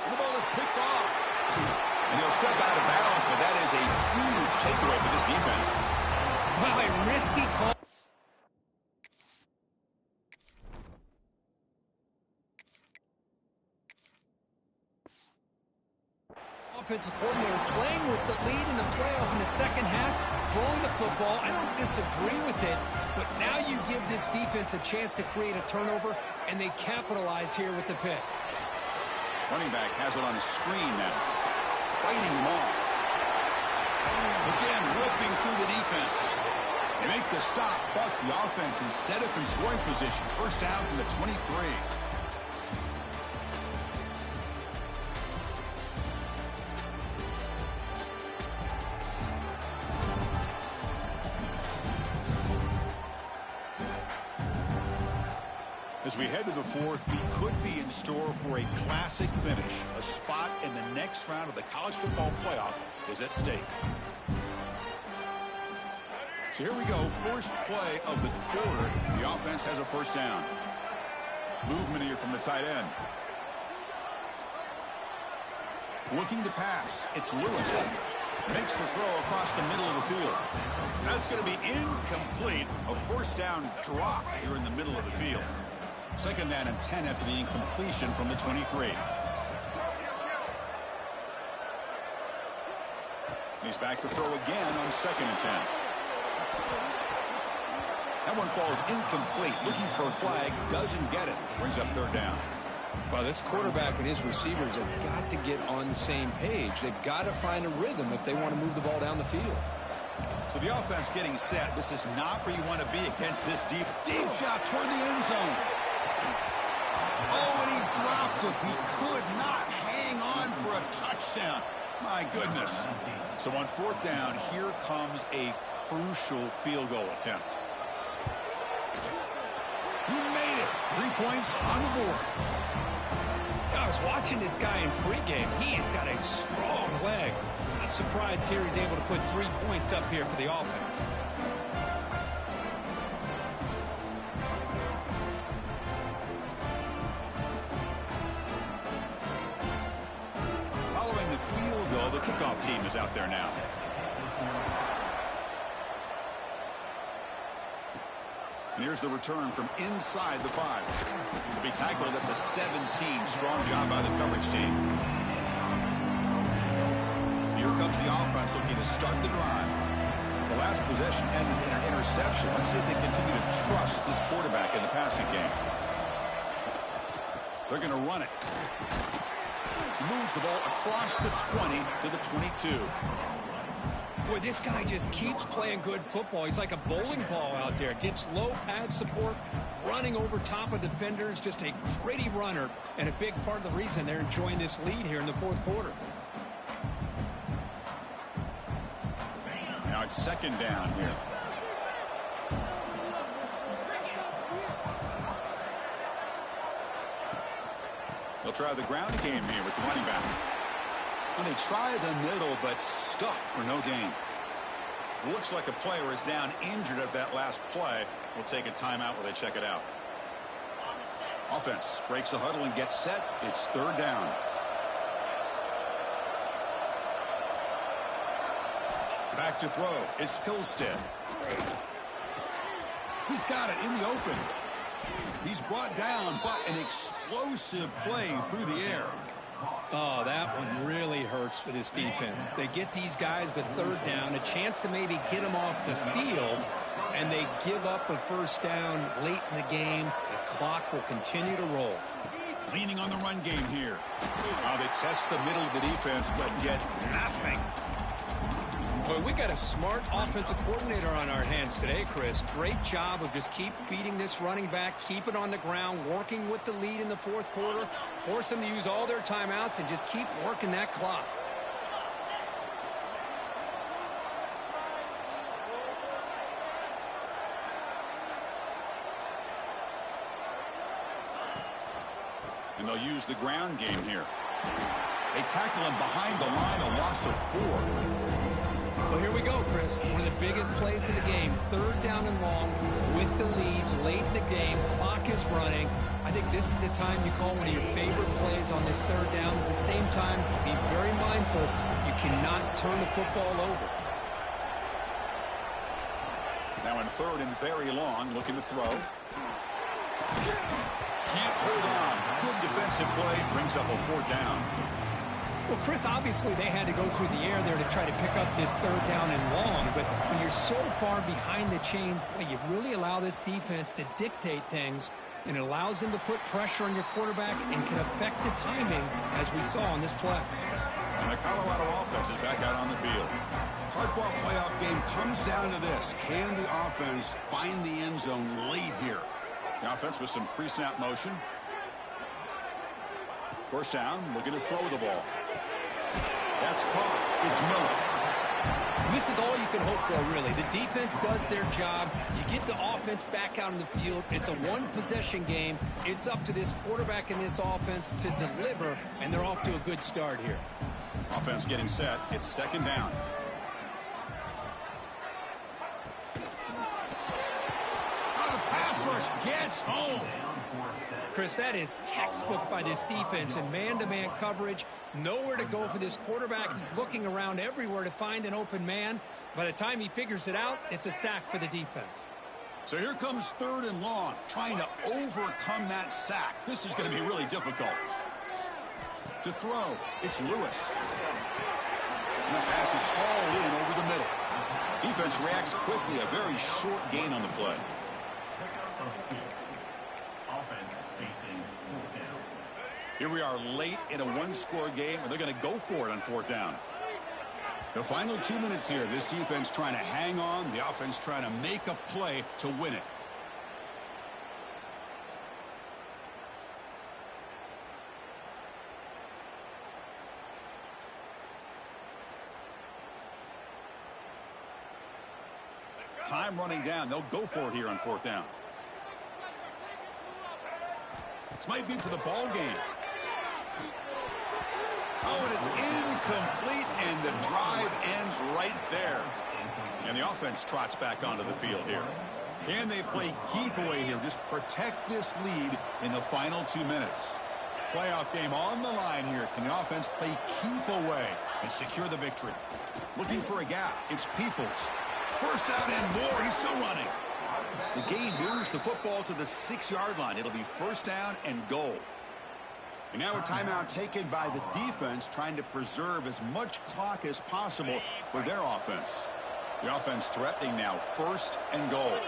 And the ball is picked off. And he'll step out of bounds, but that is a huge takeaway for this defense. Wow, a risky call. Offensive coordinator playing with the lead in the playoff in the second half, throwing the football. I don't disagree with it, but now you give this defense a chance to create a turnover, and they capitalize here with the pick. Running back has it on the screen now. Fighting him off. Again, ripping through the defense. They make the stop, but the offense is set up in scoring position. First down from the 23. As we head to the fourth, we could be in store for a classic finish. A spot in the next round of the college football playoff is at stake. So here we go. First play of the quarter. The offense has a first down. Movement here from the tight end. Looking to pass. It's Lewis. Makes the throw across the middle of the field. That's going to be incomplete. A first down drop here in the middle of the field. Second down and 10 after the incompletion from the 23. He's back to throw again on second and 10. That one falls incomplete. Looking for a flag. Doesn't get it. Brings up third down. Well, this quarterback and his receivers have got to get on the same page. They've got to find a rhythm if they want to move the ball down the field. So the offense getting set. This is not where you want to be against this deep shot toward the end zone. Oh, and he dropped it. He could not hang on for a touchdown. My goodness. So on fourth down, here comes a crucial field goal attempt. He made it. 3 points on the board. I was watching this guy in pregame. He has got a strong leg. Not surprised here he's able to put 3 points up here for the offense. Following the field goal, the kickoff team is out there now. And here's the return from inside the 5. To be tackled at the 17. Strong job by the coverage team. Here comes the offense looking to start the drive. The last possession ended in an interception. Let's see if they continue to trust this quarterback in the passing game. They're going to run it. He moves the ball across the 20 to the 22. Boy, this guy just keeps playing good football. He's like a bowling ball out there. Gets low pad support, running over top of defenders. Just a gritty runner, and a big part of the reason they're enjoying this lead here in the fourth quarter. Now it's second down here. They'll try the ground game here with the running back. And they try the middle, but stuck for no gain. Looks like a player is down injured at that last play. We'll take a timeout while they check it out. Offense breaks the huddle and gets set. It's third down. Back to throw. It's Hillstead. He's got it in the open. He's brought down, but an explosive play through the air. Oh, that one really hurts for this defense. They get these guys to third down, a chance to maybe get them off the field, and they give up a first down late in the game. The clock will continue to roll. Leaning on the run game here. They test the middle of the defense, but get nothing. Boy, we got a smart offensive coordinator on our hands today, Chris. Great job of just keep feeding this running back, keep it on the ground, working with the lead in the fourth quarter, force them to use all their timeouts, and just keep working that clock. And they'll use the ground game here. They tackle him behind the line, a loss of 4. Well, here we go, Chris. One of the biggest plays of the game. Third down and long with the lead late in the game. Clock is running. I think this is the time you call one of your favorite plays on this third down. At the same time, be very mindful. You cannot turn the football over. Now in third and very long, looking to throw. Can't hold on. Good defensive play. Brings up a 4th down. Well, Chris, obviously they had to go through the air there to try to pick up this third down and long, but when you're so far behind the chains, boy, you really allow this defense to dictate things, and it allows them to put pressure on your quarterback and can affect the timing, as we saw on this play. And the Colorado offense is back out on the field. Hard-fought playoff game comes down to this. Can the offense find the end zone late here? The offense with some pre-snap motion. First down, looking to throw the ball. That's caught. It's Miller. This is all you can hope for, really. The defense does their job. You get the offense back out on the field. It's a one-possession game. It's up to this quarterback and this offense to deliver, and they're off to a good start here. Offense getting set. It's 2nd down. The pass rush gets home. Chris, that is textbook by this defense in man-to-man coverage. Nowhere to go for this quarterback. He's looking around everywhere to find an open man. By the time he figures it out, it's a sack for the defense. So here comes 3rd and long, trying to overcome that sack. This is going to be really difficult. To throw, it's Lewis. And the pass is hauled in over the middle. Defense reacts quickly, a very short gain on the play. Here we are late in a one-score game, and they're going to go for it on 4th down. The final 2 minutes here, this defense trying to hang on, the offense trying to make a play to win it. Time running down. They'll go for it here on 4th down. This might be for the ball game. Oh, and it's incomplete, and the drive ends right there. And the offense trots back onto the field here. Can they play keep away here? Just protect this lead in the final 2 minutes. Playoff game on the line here. Can the offense play keep away and secure the victory? Looking for a gap. It's Peoples. First down and more. He's still running. The gain moves the football to the 6-yard line. It'll be first down and goal. And now a timeout taken by the defense, trying to preserve as much clock as possible for their offense. The offense threatening now, 1st and goal.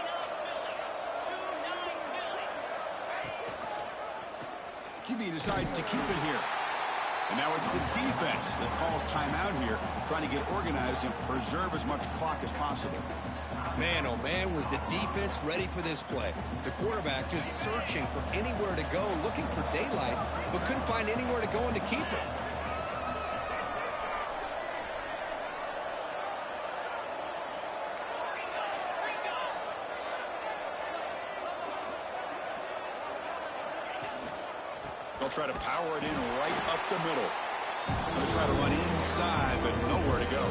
QB decides to keep it here. And now it's the defense that calls timeout here, trying to get organized and preserve as much clock as possible. Man, oh man, was the defense ready for this play. The quarterback just searching for anywhere to go, looking for daylight, but couldn't find anywhere to go and to keep it. They'll try to power it in right up the middle. They'll try to run inside, but nowhere to go.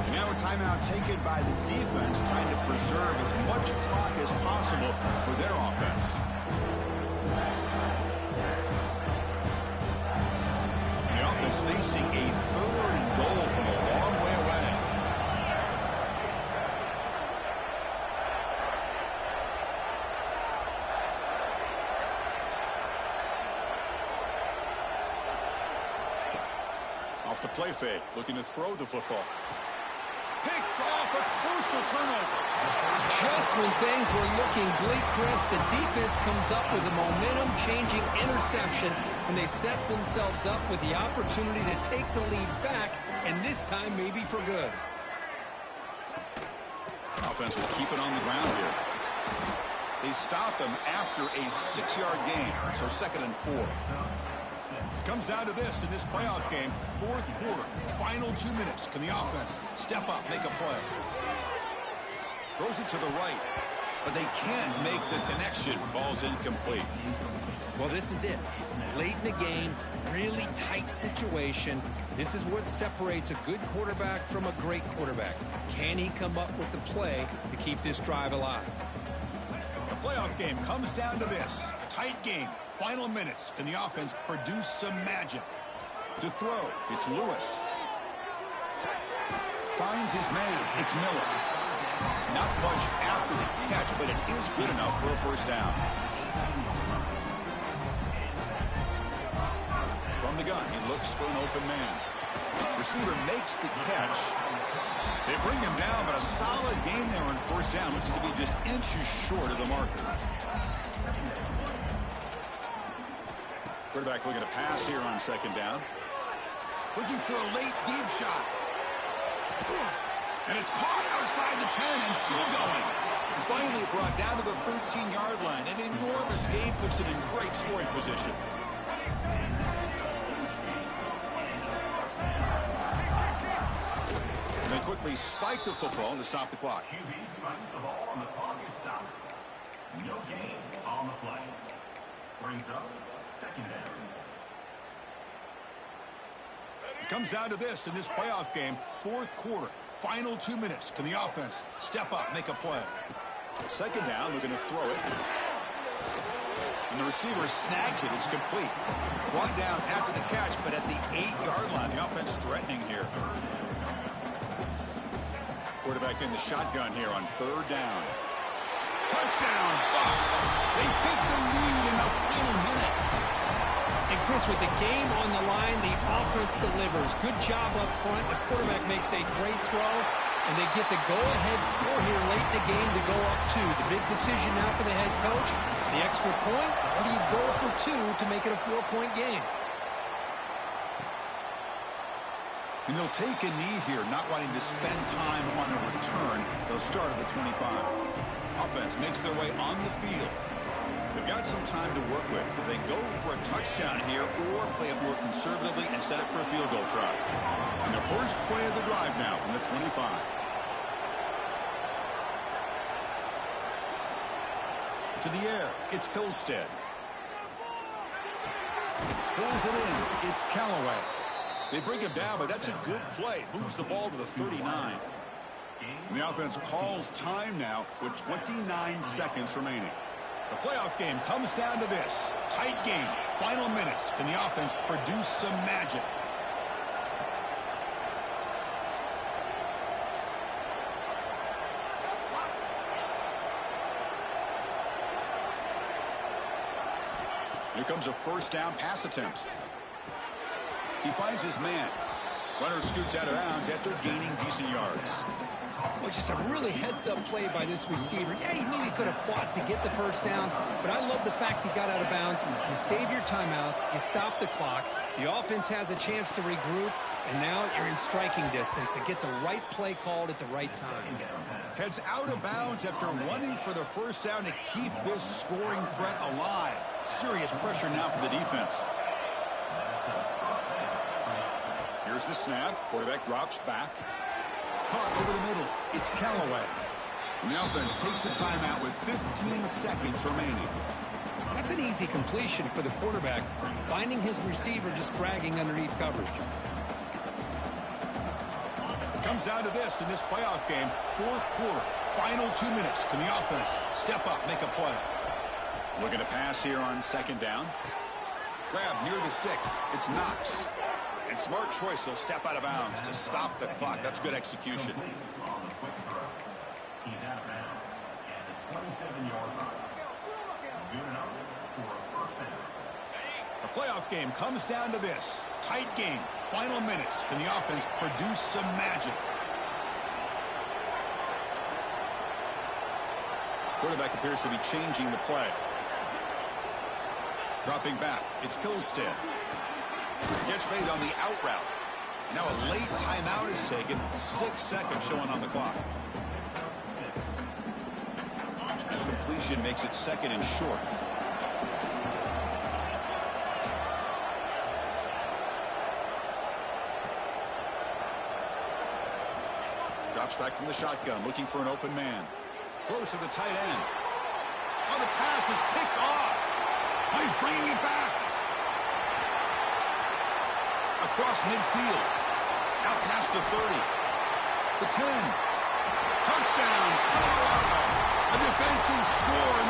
And now a timeout taken by the defense, trying to preserve as much clock as possible for their offense. And the offense facing a 3rd and goal from a long way away. Off the play fake, looking to throw the football. Picked off, a crucial turnover. Just when things were looking bleak, Chris, the defense comes up with a momentum-changing interception, and they set themselves up with the opportunity to take the lead back, and this time maybe for good. Offense will keep it on the ground here. They stop him after a 6-yard gain, so 2nd and 4. Comes down to this in this playoff game, 4th quarter, final 2 minutes. Can the offense step up, make a play? Throws it to the right, but they can't make the connection. Ball's incomplete. Well, this is it. Late in the game, really tight situation. This is what separates a good quarterback from a great quarterback. Can he come up with the play to keep this drive alive? The playoff game comes down to this. A tight game. Final minutes. Can the offense produce some magic? To throw, it's Lewis. Finds his man. It's Miller. Not much after the catch, but it is good enough for a first down. From the gun, he looks for an open man. Receiver makes the catch. They bring him down, but a solid game there on first down. Looks to be just inches short of the marker. Quarterback looking to pass here on 2nd down. Looking for a late deep shot. And it's caught outside the 10 and still going. And finally brought down to the 13-yard line. An enormous gain puts him in great scoring position. And they quickly spike the football to stop the clock. QB spikes the ball and the clock is stopped. No gain on the play. Brings up 2nd down. It comes down to this in this playoff game, 4th quarter, final 2 minutes. Can the offense step up, make a play? 2nd down, we're going to throw it. And the receiver snags it. It's complete. Brought down after the catch, but at the 8-yard line. The offense threatening here. Quarterback in the shotgun here on 3rd down. Touchdown, Buffs. They take the lead in the final minute. And Chris, with the game on the line, the offense delivers. Good job up front. The quarterback makes a great throw, and they get the go-ahead score here late in the game to go up 2. The big decision now for the head coach, the extra point, or do you go for 2 to make it a 4-point game? And they'll take a knee here, not wanting to spend time on a return. They'll start at the 25. Offense makes their way on the field. They've got some time to work with, but they go for a touchdown here or play it more conservatively and set up for a field goal try. And their first play of the drive now from the 25. To the air, it's Pilstead. Pulls it in, it's Callaway. They bring him down, but that's a good play. Moves the ball to the 39. And the offense calls time now with 29 seconds remaining. The playoff game comes down to this. Tight game, final minutes. Can the offense produce some magic? Here comes a first down pass attempt. He finds his man. Runner scoots out of bounds after gaining decent yards. Well, just a really heads-up play by this receiver. Yeah, he maybe could have fought to get the first down, but I love the fact he got out of bounds. You save your timeouts, you stop the clock, the offense has a chance to regroup, and now you're in striking distance to get the right play called at the right time. Heads out of bounds after running for the first down to keep this scoring threat alive. Serious pressure now for the defense. Here's the snap. Quarterback drops back. Caught over the middle. It's Callaway. And the offense takes a timeout with 15 seconds remaining. That's an easy completion for the quarterback, finding his receiver just dragging underneath coverage. Comes down to this in this playoff game, 4th quarter, final 2 minutes. Can the offense step up, make a play? Looking to pass here on 2nd down. Grab near the sticks. It's Knox. And smart choice, he'll step out of bounds to stop the clock. That's good execution. He's out of bounds at the 27-yard line. Good enough for a first down. The playoff game comes down to this. Tight game. Final minutes. Can the offense produce some magic? Quarterback appears to be changing the play. Dropping back. It's Hillstead. Gets made on the out route. Now a late timeout is taken. 6 seconds showing on the clock. And completion makes it 2nd and short. Drops back from the shotgun, looking for an open man. Close to the tight end. Oh, the pass is picked off. Oh, he's bringing it back. Across midfield. Out past the 30. The 10. Touchdown, Colorado. A defensive score, and